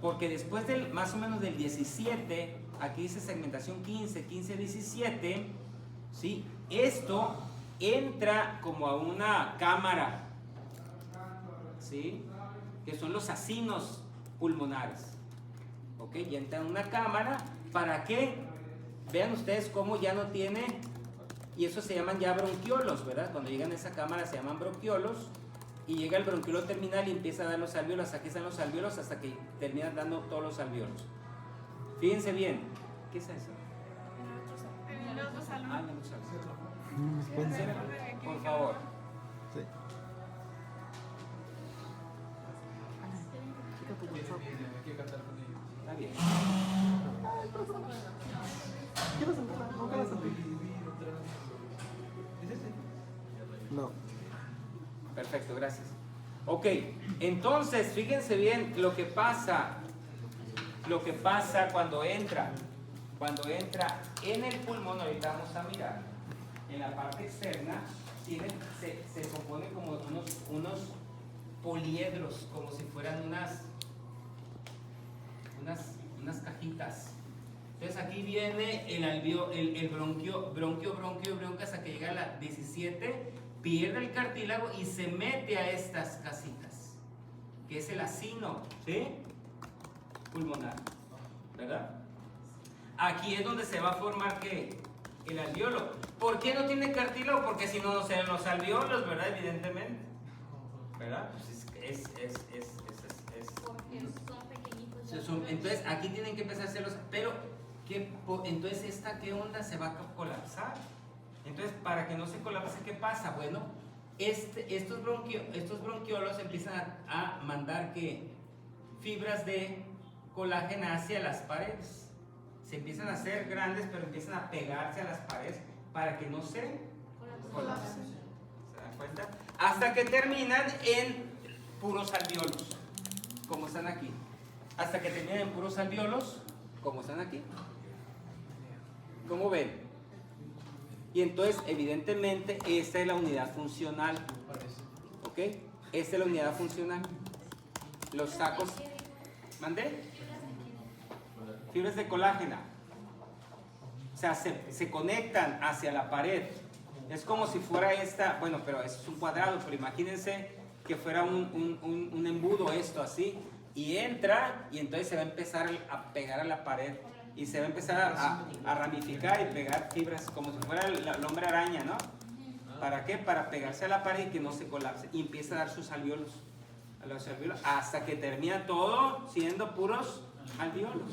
Porque después más o menos del 17, aquí dice segmentación 15, 17, ¿sí? Esto entra como a una cámara, ¿sí? Que son los acinos pulmonares, ¿ok? Y entra en una cámara para que vean ustedes cómo ya no tiene, y eso se llaman ya bronquiolos, ¿verdad? Cuando llegan a esa cámara se llaman bronquiolos. Y llega el bronquiolo terminal y empieza a dar los alvéolos. Aquí están los alvéolos hasta que terminan dando todos los alvéolos. Fíjense bien. ¿Qué es eso? Los dos alumnos. Ah, los alvéolos. Por favor. Sí. Hay que cantar con ellos. Está bien. ¿Quieres entrar? ¿No quieres entrar? ¿Es ese? No. Perfecto, gracias. Ok, entonces fíjense bien lo que pasa cuando entra en el pulmón. Ahorita vamos a mirar en la parte externa. Se compone como unos poliedros, como si fueran unas cajitas. Entonces aquí viene el bronquio hasta que llega a la 17, pierde el cartílago y se mete a estas casitas, que es el acino, ¿sí? Pulmonar, ¿verdad? Aquí es donde se va a formar ¿qué? El alveolo. ¿Por qué no tiene cartílago? Porque si no, no serían los alveolos, ¿verdad? Evidentemente, ¿verdad? Pues Porque son pequeñitos. entonces aquí tienen que empezar a hacerlos, pero entonces ¿qué onda? Se va a colapsar. Entonces, para que no se colapse, ¿qué pasa? Bueno, estos bronquiolos empiezan a mandar fibras de colágeno hacia las paredes. Se empiezan a hacer grandes, pero empiezan a pegarse a las paredes para que no se colapsen. ¿Se dan cuenta? Hasta que terminan en puros alveolos, como están aquí. Hasta que terminan en puros alveolos, como están aquí. ¿Cómo ven? Y entonces, evidentemente, esta es la unidad funcional. ¿Ok? Esta es la unidad funcional. Los sacos. ¿Mandé? Fibras de colágeno. O sea, se conectan hacia la pared. Es como si fuera esta, bueno, pero es un cuadrado, pero imagínense que fuera un embudo esto así. Y entra y entonces se va a empezar a pegar a la pared. Y se va a empezar a ramificar y pegar fibras como si fuera el hombre araña, ¿no? ¿Para qué? Para pegarse a la pared y que no se colapse. Y empieza a dar sus alveolos. Hasta que termina todo siendo puros alveolos.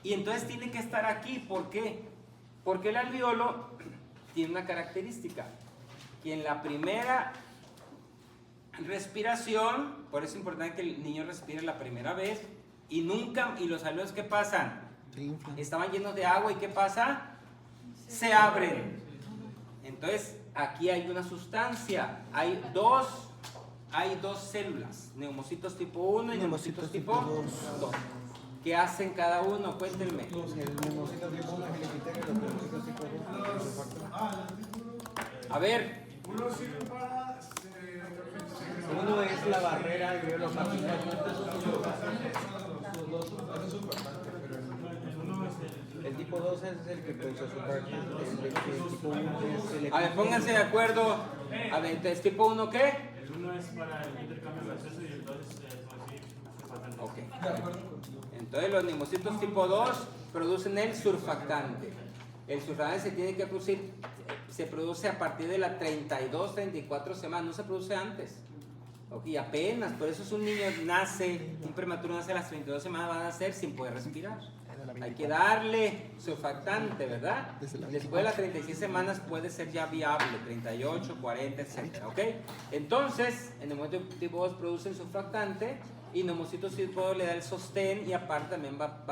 Y entonces tiene que estar aquí. ¿Por qué? Porque el alveolo tiene una característica. Que en la primera respiración, por eso es importante que el niño respire la primera vez y nunca, y los alveolos ¿qué pasan? Se inflan. Estaban llenos de agua y ¿qué pasa? Se abren. Entonces aquí hay una sustancia, hay dos células, neumocitos tipo 1 y neumocitos tipo 2. ¿Qué hacen cada uno? Cuéntenme. El neumocito tipo 1 es el epitelio y los neumocitos tipo 2 es el surfactante. A ver, Uno sirve para. Uno es la barrera alveolo-capilar. El tipo 2 es el que causa surfactante. El tipo 1 es el a ver, pónganse de acuerdo. A ver, entonces, ¿tipo 1 qué? El 1 es para el intercambio gaseoso y el 2 es así, surfactante. Ok. Entonces los neumocitos tipo 2 producen el surfactante. El surfactante se tiene que producir, se produce a partir de las 32, 34 semanas, no se produce antes. Y apenas, por eso es un niño nace, un prematuro nace a las 32 semanas, va a nacer sin poder respirar. Hay que darle surfactante, ¿verdad? Después de las 36 semanas puede ser ya viable, 38, 40, etc. ¿Ok? Entonces, en el momento tipo 2 producen surfactante y neumocitos tipo 2 le da el sostén y aparte también va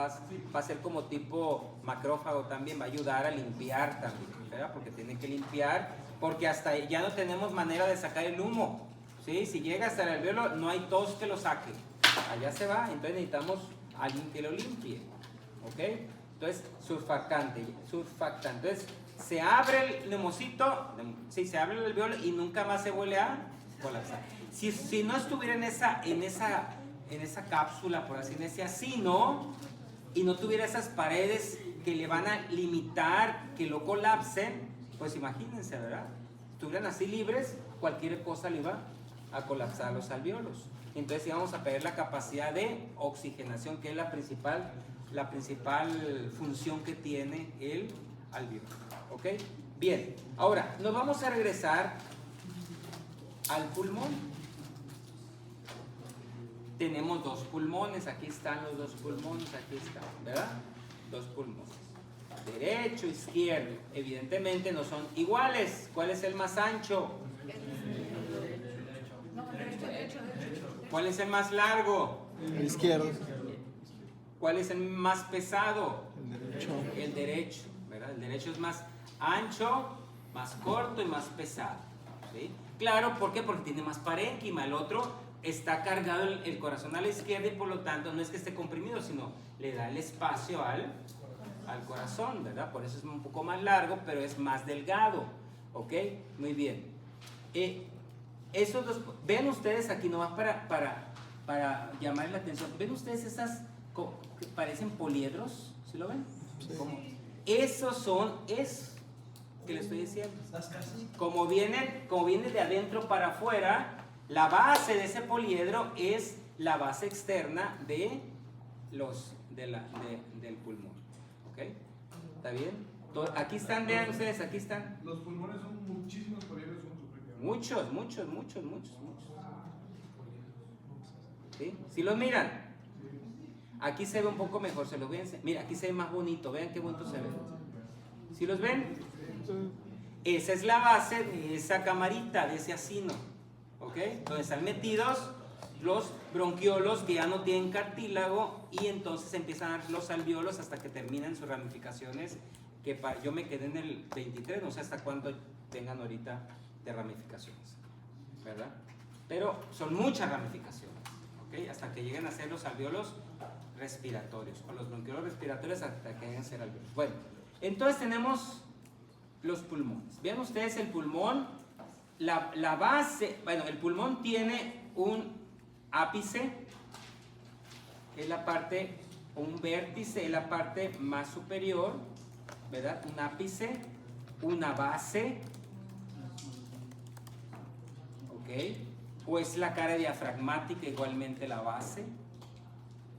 a ser como tipo macrófago también, va a ayudar a limpiar también, ¿verdad? Porque tiene que limpiar, porque hasta ya no tenemos manera de sacar el humo, ¿sí? Si llega hasta el alveolo no hay tos que lo saque, allá se va, entonces necesitamos a alguien que lo limpie, ¿ok? Entonces, surfactante. Entonces, se abre el neumocito, sí, se abre el alveolo y nunca más se vuelve a colapsar. Si no estuviera en esa cápsula, por así decirlo, así, ¿no? Y no tuviera esas paredes que le van a limitar que lo colapsen, pues imagínense, ¿verdad? Estuvieran así libres, cualquier cosa le iba a colapsar los alveolos. Entonces íbamos a perder la capacidad de oxigenación, que es la principal función que tiene el alveolo. ¿Ok? Bien, ahora nos vamos a regresar al pulmón. Tenemos dos pulmones, aquí están los dos pulmones, aquí están, ¿verdad? Dos pulmones. Derecho, izquierdo. Evidentemente no son iguales. ¿Cuál es el más ancho? ¿Cuál es el más largo? El izquierdo. ¿Cuál es el más pesado? El derecho. El derecho, ¿verdad? El derecho es más ancho, más corto y más pesado, ¿sí? Claro, ¿por qué? Porque tiene más parénquima. El otro está cargado el corazón a la izquierda y por lo tanto no es que esté comprimido, sino le da el espacio al corazón, ¿verdad? Por eso es un poco más largo, pero es más delgado, ¿ok? Muy bien. Esos dos, ven ustedes aquí nomás para llamar la atención, ven ustedes esas que parecen poliedros, ¿sí lo ven? Sí. Esos que les estoy diciendo. Como vienen de adentro para afuera, la base de ese poliedro es la base externa del pulmón. ¿Ok? ¿Está bien? Aquí están, vean ustedes, aquí están. Los pulmones son muchísimos poliedros juntos. Muchos. ¿Sí? ¿Sí los miran? Aquí se ve un poco mejor, se los voy a enseñar. Mira, aquí se ve más bonito, vean qué bonito se ve. ¿Sí los ven? Esa es la base de esa camarita, de ese acino. ¿Ok? Donde están metidos los bronquiolos que ya no tienen cartílago y entonces empiezan a dar los alveolos hasta que terminan sus ramificaciones, que yo me quedé en el 23, no sé hasta cuándo tengan ahorita de ramificaciones, ¿verdad? Pero son muchas ramificaciones, ¿ok? Hasta que lleguen a ser los alveolos respiratorios, o los bronquiolos respiratorios hasta que lleguen a ser alveolos. Bueno, entonces tenemos los pulmones. Vean ustedes el pulmón, la base, bueno, el pulmón tiene un ápice, es la parte, un vértice, es la parte más superior, ¿verdad? Un ápice, una base, ¿ok? Pues la cara diafragmática, igualmente la base,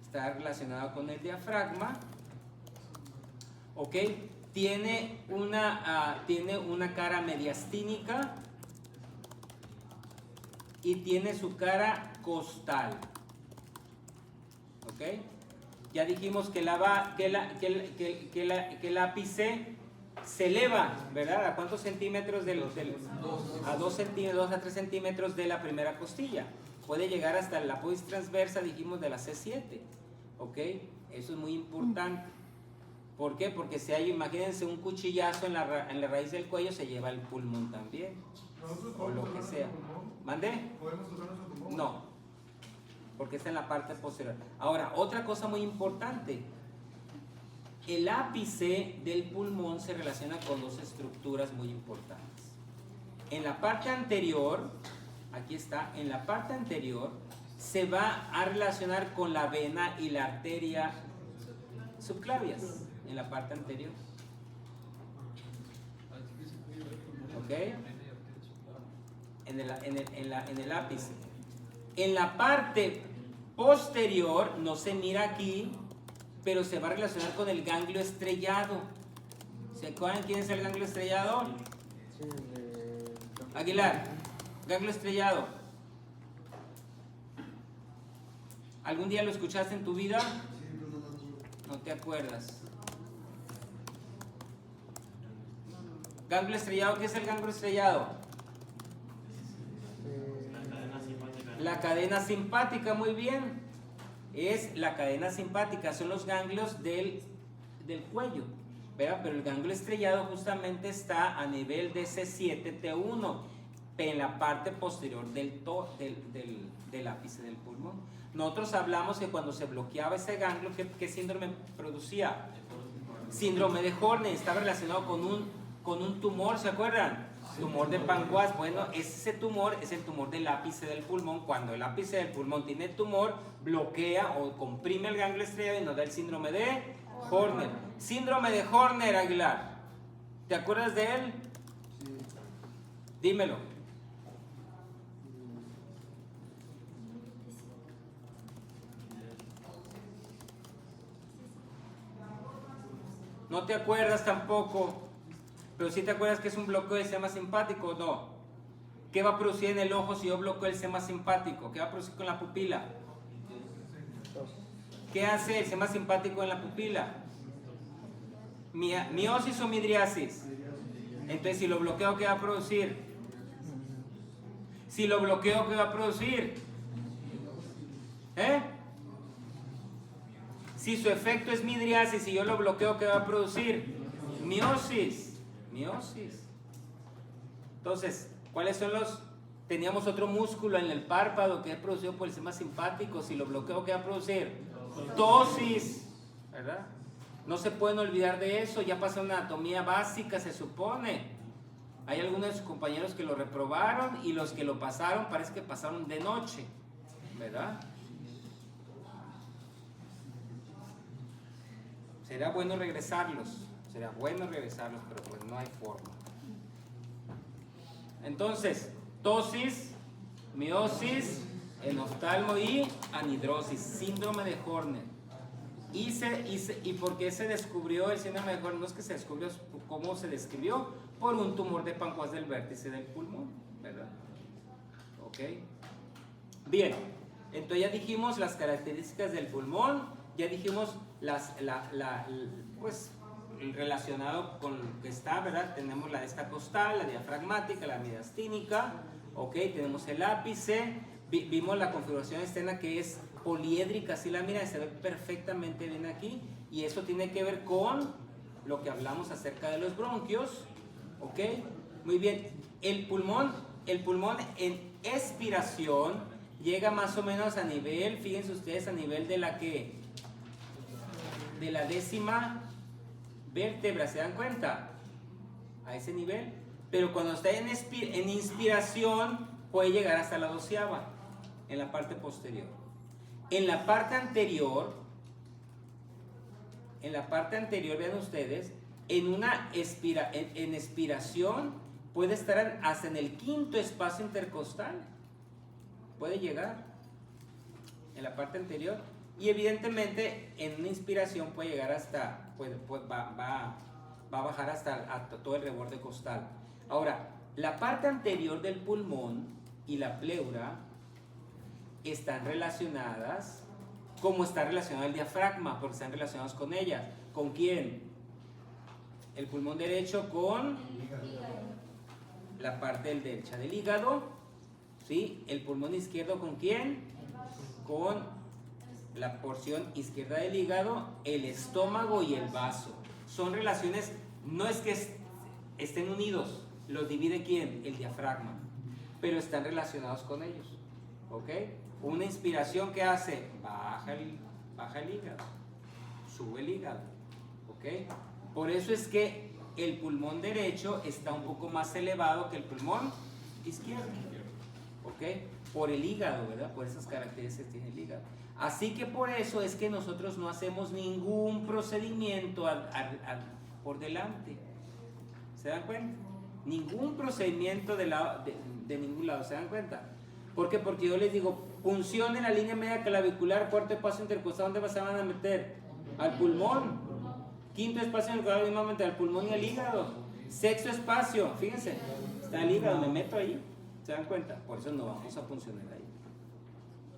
está relacionada con el diafragma, ¿ok? Tiene una cara mediastínica y tiene su cara costal, ¿ok? Ya dijimos que el ápice se eleva, ¿verdad? ¿A cuántos centímetros a 2 centímetros, 2 a 3 centímetros de la primera costilla? Puede llegar hasta la apófisis transversa, dijimos, de la C7, ¿ok? Eso es muy importante. ¿Por qué? Porque si hay, imagínense, un cuchillazo en la raíz del cuello, se lleva el pulmón también, o lo que sea. ¿Mande? ¿Podemos usar nuestro pulmón? No, porque está en la parte posterior. Ahora, otra cosa muy importante. El ápice del pulmón se relaciona con dos estructuras muy importantes. En la parte anterior, aquí está, en la parte anterior se va a relacionar con la vena y la arteria subclavias, en la parte anterior. ¿Ok? En el ápice. En la parte posterior, no se mira aquí, pero se va a relacionar con el ganglio estrellado. ¿Se acuerdan quién es el ganglio estrellado? Aguilar, ganglio estrellado. ¿Algún día lo escuchaste en tu vida? No te acuerdas. Ganglio estrellado, ¿qué es el ganglio estrellado? La cadena simpática, muy bien. Es la cadena simpática, son los ganglios del cuello, ¿verdad? Pero el ganglio estrellado justamente está a nivel de C7T1, en la parte posterior del ápice del pulmón. Nosotros hablamos que cuando se bloqueaba ese ganglio, ¿qué síndrome producía? Síndrome de Horner, estaba relacionado con un tumor, ¿se acuerdan? Tumor de Panquas. Bueno, ese tumor es el tumor del ápice del pulmón. Cuando el ápice del pulmón tiene tumor, bloquea o comprime el ganglio estrellado y nos da el síndrome de Horner. Síndrome de Horner, Aguilar, ¿te acuerdas de él? Dímelo. No te acuerdas tampoco, pero sí te acuerdas que es un bloqueo del sistema simpático, ¿o no? ¿Qué va a producir en el ojo si yo bloqueo el sistema simpático? ¿Qué va a producir con la pupila? ¿Qué hace el sistema simpático en la pupila? ¿Miosis o midriasis? Entonces, si lo bloqueo, ¿qué va a producir? Si lo bloqueo, ¿qué va a producir? Si su efecto es midriasis y yo lo bloqueo, ¿qué va a producir? Miosis. Miosis. Entonces, ¿cuáles son los...? Teníamos otro músculo en el párpado que es producido por el sistema simpático. Si lo bloqueo, ¿qué va a producir? Ptosis, ¿verdad? No se pueden olvidar de eso. Ya pasó una anatomía básica, se supone. Hay algunos de sus compañeros que lo reprobaron y los que lo pasaron parece que pasaron de noche, ¿verdad? Será bueno regresarlos, pero pues no hay forma. Entonces, ptosis, miosis, enoftalmo y anhidrosis, síndrome de Horner. ¿Y por qué se descubrió el síndrome de Horner? No es que se descubrió, ¿cómo se describió? Por un tumor de Panquas del vértice del pulmón, ¿verdad? ¿Ok? Bien, entonces ya dijimos las características del pulmón, ya dijimos pues relacionado con lo que está, ¿verdad? Tenemos la esta costal, la diafragmática, la mediastínica, ¿ok? Tenemos el ápice, vimos la configuración externa que es poliédrica, así la mira, se ve perfectamente bien aquí, y eso tiene que ver con lo que hablamos acerca de los bronquios, ¿ok? Muy bien, el pulmón en expiración llega más o menos a nivel, fíjense ustedes, a nivel de la que de la 10ª vértebra, ¿se dan cuenta? A ese nivel. Pero cuando está en inspiración puede llegar hasta la 12ª, en la parte posterior. En la parte anterior, vean ustedes, en expiración puede estar hasta en el 5º espacio intercostal. Puede llegar en la parte anterior. Y evidentemente en una inspiración puede llegar hasta, va a bajar hasta todo el reborde costal. Ahora, la parte anterior del pulmón y la pleura están relacionadas, como está relacionado el diafragma, porque están relacionados con ellas. ¿Con quién? el pulmón derecho con la parte derecha del hígado, ¿sí? El pulmón izquierdo ¿con quién? Con la porción izquierda del hígado, el estómago y el vaso. Son relaciones, no es que estén unidos, los divide ¿quién? El diafragma, pero están relacionados con ellos, ¿ok? Una inspiración que hace, baja el hígado, sube el hígado, ¿ok? Por eso es que el pulmón derecho está un poco más elevado que el pulmón izquierdo, ¿ok? Por el hígado, ¿verdad? Por esas características que tiene el hígado. Así que por eso es que nosotros no hacemos ningún procedimiento por delante. ¿Se dan cuenta? Ningún procedimiento de ningún lado. ¿Se dan cuenta? ¿Por qué? Porque yo les digo, punción en la línea media clavicular, cuarto espacio intercostal, ¿dónde se van a meter? Al pulmón. Quinto espacio intercostal, mismo meter al pulmón y al hígado. Sexto espacio, fíjense, está el hígado, me meto ahí. ¿Se dan cuenta? Por eso no vamos a funcionar ahí.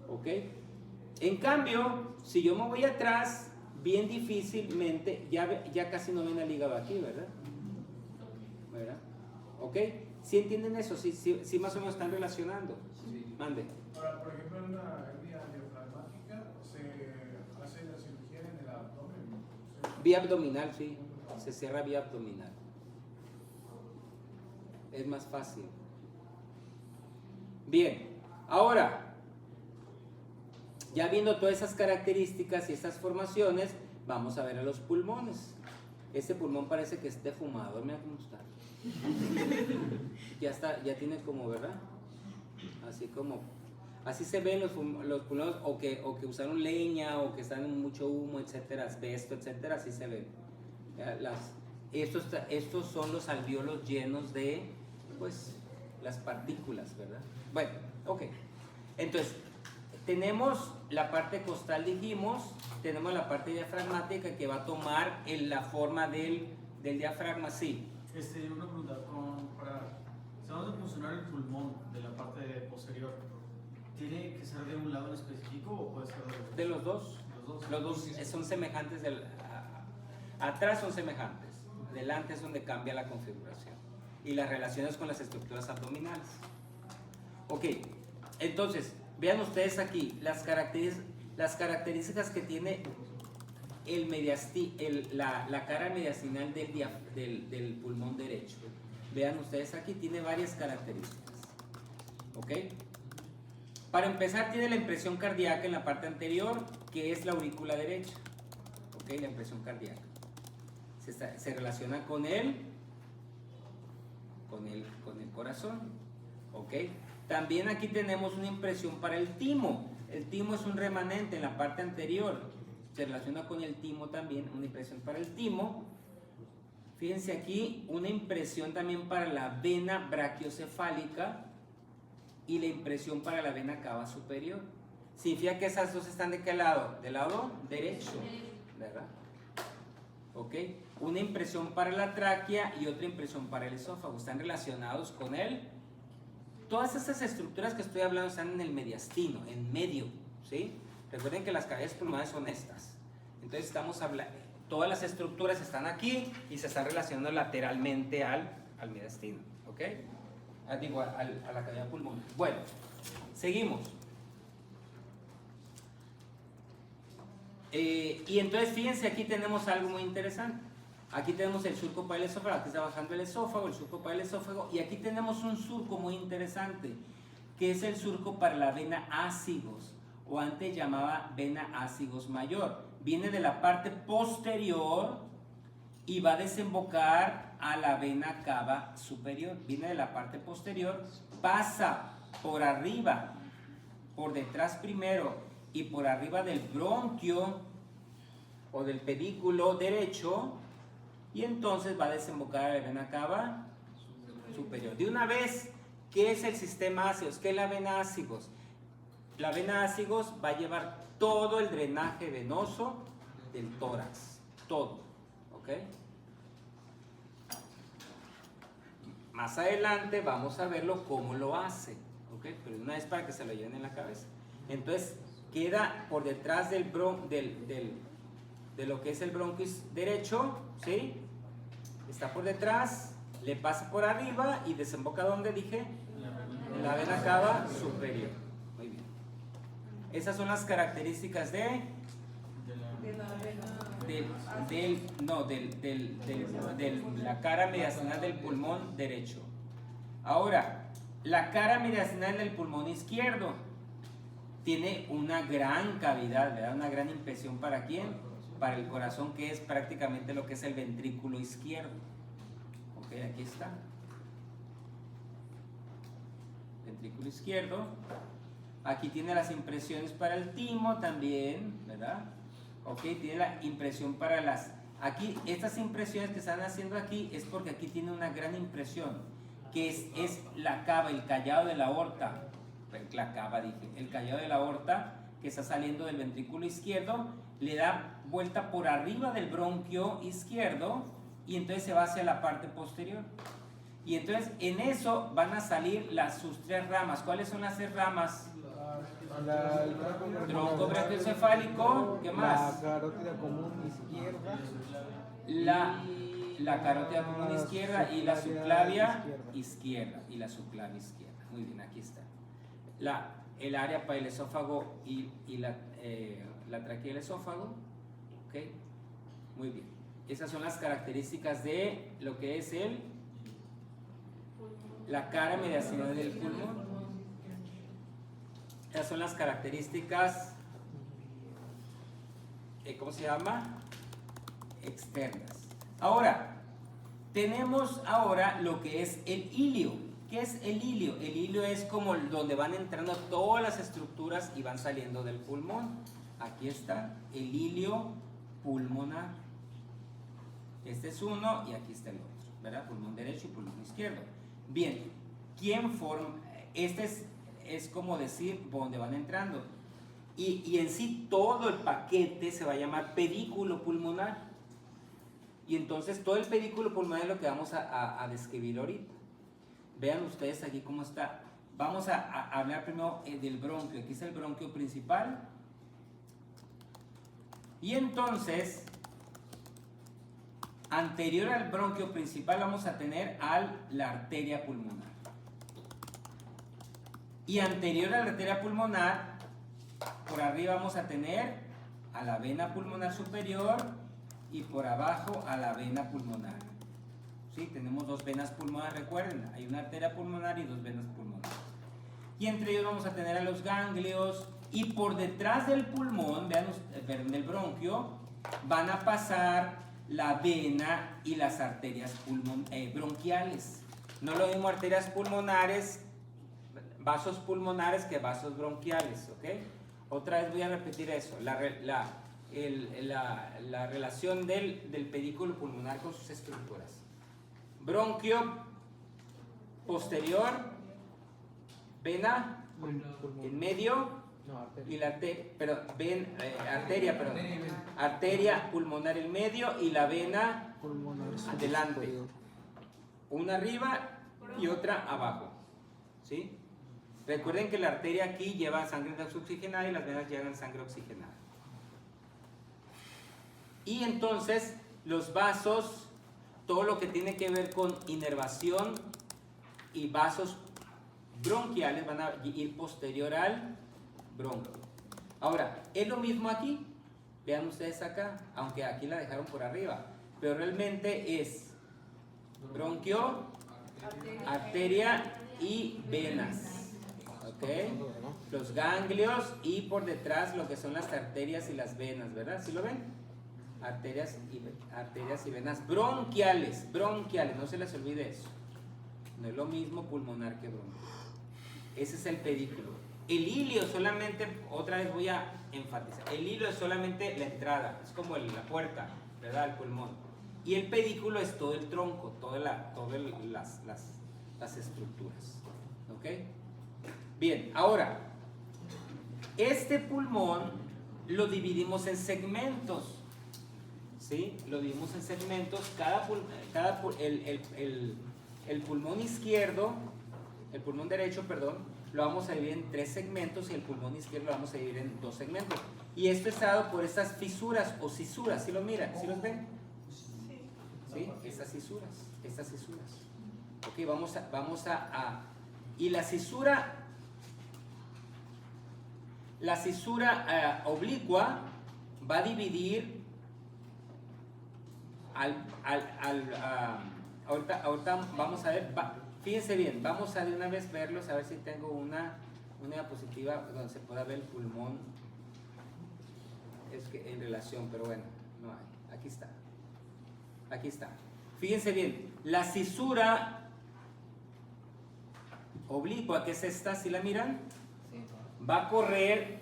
¿Ok? En cambio, si yo me voy atrás, bien difícilmente, ya casi no ven al hígado aquí, ¿verdad? ¿Verdad? ¿Ok? ¿Sí entienden eso? ¿Sí más o menos están relacionando? Sí. Mande. Ahora, por ejemplo, en una hernia diafragmática se hace la cirugía en el abdomen. Vía abdominal, sí. Se cierra vía abdominal. Es más fácil. Bien, ahora, ya viendo todas esas características y esas formaciones, vamos a ver a los pulmones. Este pulmón parece que esté fumado, mira cómo está. Ya tiene como, ¿verdad? Así se ven los pulmones, o que usaron leña, o que están en mucho humo, etcétera, asbesto, etcétera, así se ven. Estos son los alvéolos llenos de, pues, las partículas, ¿verdad? Bueno, ok. Entonces, tenemos la parte costal, dijimos, tenemos la parte diafragmática que va a tomar la forma del diafragma, sí. Una pregunta, si vamos a funcionar el pulmón de la parte posterior, ¿tiene que ser de un lado en específico o puede ser de los dos? Los dos son semejantes, atrás son semejantes, delante es donde cambia la configuración y las relaciones con las estructuras abdominales. Ok, entonces, vean ustedes aquí las características que tiene la cara mediastinal del pulmón derecho. Vean ustedes aquí, tiene varias características. ¿Ok? Para empezar, tiene la impresión cardíaca en la parte anterior, que es la aurícula derecha. ¿Ok? La impresión cardíaca. Se relaciona con el corazón. ¿Ok? También aquí tenemos una impresión para el timo. El timo es un remanente en la parte anterior. Se relaciona con el timo también, una impresión para el timo. Fíjense aquí, una impresión también para la vena brachiocefálica y la impresión para la vena cava superior. Significa que esas dos están ¿de qué lado? Del lado derecho, ¿verdad? ¿Ok? Una impresión para la tráquea y otra impresión para el esófago. Están relacionados con él. Todas estas estructuras que estoy hablando están en el mediastino, en medio, ¿sí? Recuerden que las cavidades pulmonares son estas. Entonces estamos hablando, todas las estructuras están aquí y se están relacionando lateralmente al mediastino, ¿ok? Digo, a la cavidad pulmonar. Bueno, seguimos. Y entonces fíjense, aquí tenemos algo muy interesante. Aquí tenemos el surco para el esófago, aquí está bajando el esófago, el surco para el esófago, y aquí tenemos un surco muy interesante, que es el surco para la vena ácigos, o antes llamaba vena ácigos mayor. Viene de la parte posterior y va a desembocar a la vena cava superior. Viene de la parte posterior, pasa por arriba, por detrás primero, y por arriba del bronquio o del pedículo derecho, y entonces va a desembocar a la vena cava superior. De una vez, ¿qué es el sistema ácigos? ¿Qué es la vena ácigos? La vena ácigos va a llevar todo el drenaje venoso del tórax, todo, ¿ok? Más adelante vamos a verlo cómo lo hace, ¿ok? Pero una vez para que se lo lleven en la cabeza. Entonces, queda por detrás de lo que es el bronquis derecho, ¿sí? está por detrás, le pasa por arriba y desemboca donde dije, en la vena cava superior. Muy bien. Esas son las características de la cara mediastinal del pulmón derecho. Ahora, la cara mediastinal del pulmón izquierdo tiene una gran cavidad, ¿verdad? Una gran impresión. ¿Para quién? Para el corazón, que es prácticamente lo que es el ventrículo izquierdo. Ok, aquí está. Ventrículo izquierdo. Aquí tiene las impresiones para el timo también, ¿verdad? Ok, tiene la impresión para las... Aquí, estas impresiones que están haciendo aquí es porque aquí tiene una gran impresión, que es la cava, el callado de la aorta. La cava, dije, el callado de la aorta que está saliendo del ventrículo izquierdo, le da vuelta por arriba del bronquio izquierdo y entonces se va hacia la parte posterior. Y entonces en eso van a salir sus tres ramas. ¿Cuáles son las tres ramas? Tronco brachiocefálico, ¿qué más? La carótida común izquierda. La carótida común izquierda y la subclavia izquierda. Y la subclavia izquierda. Muy bien, aquí está. El área para el esófago y la tráquea del esófago. ¿Ok? Muy bien. Esas son las características de lo que es la cara mediastinal del pulmón. Esas son las características, ¿cómo se llama? Externas. Ahora, tenemos ahora lo que es el ilio. ¿Qué es el ilio? El ilio es como donde van entrando todas las estructuras y van saliendo del pulmón. Aquí está el ilio pulmonar. Este es uno y aquí está el otro, ¿verdad? Pulmón derecho y pulmón izquierdo. Bien, ¿quién forma? Este es como decir donde van entrando. Y en sí todo el paquete se va a llamar pedículo pulmonar. Y entonces todo el pedículo pulmonar es lo que vamos a describir ahorita. Vean ustedes aquí cómo está. Vamos a hablar primero del bronquio. Aquí está el bronquio principal. Y entonces, anterior al bronquio principal vamos a tener la arteria pulmonar. Y anterior a la arteria pulmonar, por arriba vamos a tener a la vena pulmonar superior y por abajo a la vena pulmonar. ¿Sí? Tenemos dos venas pulmonares, recuerden, hay una arteria pulmonar y dos venas pulmonares. Y entre ellos vamos a tener a los ganglios y por detrás del pulmón, vean, del bronquio, van a pasar la vena y las arterias bronquiales. No lo mismo arterias pulmonares, vasos pulmonares que vasos bronquiales, ¿ok? Otra vez voy a repetir eso, la relación del pedículo pulmonar con sus estructuras. Bronquio posterior, vena en medio y la arteria pulmonar en medio y la vena adelante. Una arriba y otra abajo, ¿sí? Recuerden que la arteria aquí lleva sangre desoxigenada y las venas llevan sangre oxigenada. Y entonces los vasos, todo lo que tiene que ver con inervación y vasos bronquiales van a ir posterior al bronquio. Ahora, es lo mismo aquí. Vean ustedes acá, aunque aquí la dejaron por arriba, pero realmente es bronquio, arteria y venas. ¿Ok? Los ganglios y por detrás lo que son las arterias y las venas, ¿verdad? ¿Sí lo ven? Arterias y venas bronquiales, no se les olvide eso. No es lo mismo pulmonar que bronquio. Ese es el pedículo. El ilio solamente, otra vez voy a enfatizar, el ilio es solamente la entrada, es como la puerta, ¿verdad? Al pulmón. Y el pedículo es todo el tronco, todas las estructuras. ¿Ok? Bien, ahora, este pulmón lo dividimos en segmentos. ¿Sí? Lo dividimos en segmentos. El pulmón izquierdo, el pulmón derecho, perdón, lo vamos a dividir en 3 segmentos y el pulmón izquierdo lo vamos a dividir en 2 segmentos. Y esto está dado por estas fisuras o cisuras. ¿Sí lo miran? ¿Sí los ven? ¿sí? Estas cisuras. Ok, vamos a y la cisura oblicua va a dividir ahorita vamos a ver, fíjense bien, vamos a de una vez verlos, a ver si tengo una diapositiva donde se pueda ver el pulmón, es que en relación, pero bueno, no hay, aquí está, fíjense bien, la cisura oblicua, que es esta, ¿sí la miran? Va a correr,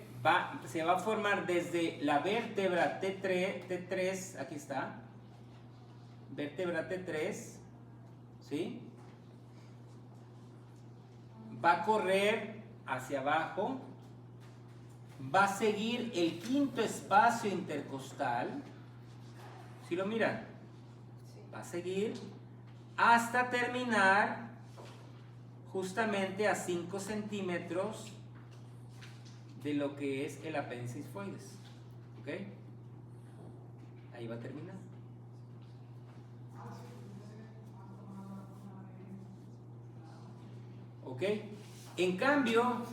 se va a formar desde la vértebra T3, aquí está, vértebra T3, ¿sí? Va a correr hacia abajo, va a seguir el quinto espacio intercostal, ¿sí lo miran? Va a seguir hasta terminar justamente a 5 centímetros de lo que es el apéndice isfoides, ¿ok? Ahí va a terminar. ¿Ok? En cambio,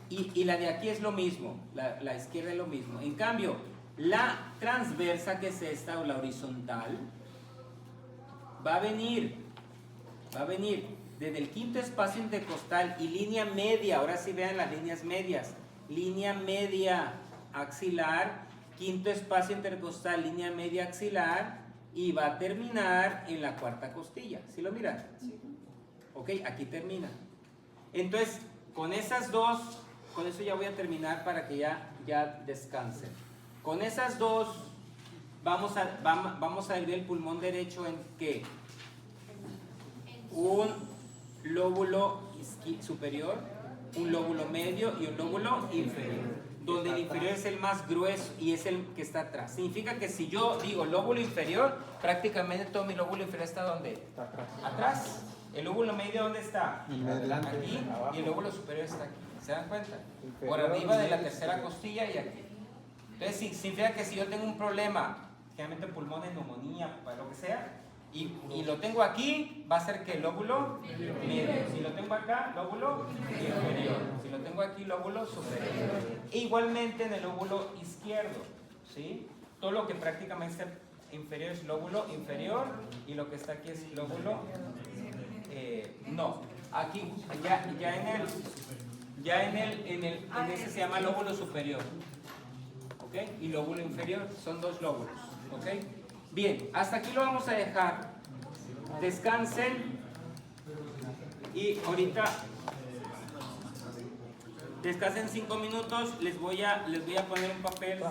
y la de aquí es lo mismo, la izquierda es lo mismo. En cambio, la transversa, que es esta, o la horizontal, va a venir desde el quinto espacio intercostal y línea media. Ahora sí vean las líneas medias. Línea media axilar, quinto espacio intercostal, línea media axilar, y va a terminar en la cuarta costilla. ¿Sí lo miran? Sí. Ok, aquí termina. Entonces, con esas dos, con eso ya voy a terminar para que ya descansen. Con esas dos, vamos a dividir el pulmón derecho en ¿qué? Un lóbulo superior, un lóbulo medio y un lóbulo inferior. Donde el inferior es el más grueso y es el que está atrás. Significa que si yo digo lóbulo inferior, prácticamente todo mi lóbulo inferior está ¿dónde? Está atrás. Atrás. ¿El lóbulo medio dónde está? Adelante. Aquí. Abajo. Y el lóbulo superior está aquí. ¿Se dan cuenta? Inferior, Por arriba de la medio, tercera superior. costilla y aquí. Entonces significa que si yo tengo un problema, generalmente pulmones, neumonía, lo que sea, y lo tengo aquí, va a ser que el lóbulo medio. Si lo tengo acá, lóbulo inferior. Si lo tengo aquí, lóbulo superior. E igualmente en el lóbulo izquierdo, ¿sí? Todo lo que prácticamente está inferior es lóbulo inferior y lo que está aquí es lóbulo no. Aquí en ese se llama lóbulo superior, ¿ok? Y lóbulo inferior son dos lóbulos, ¿ok? Bien, hasta aquí lo vamos a dejar. Descansen y ahorita descansen 5 minutos. Les voy a poner un papel.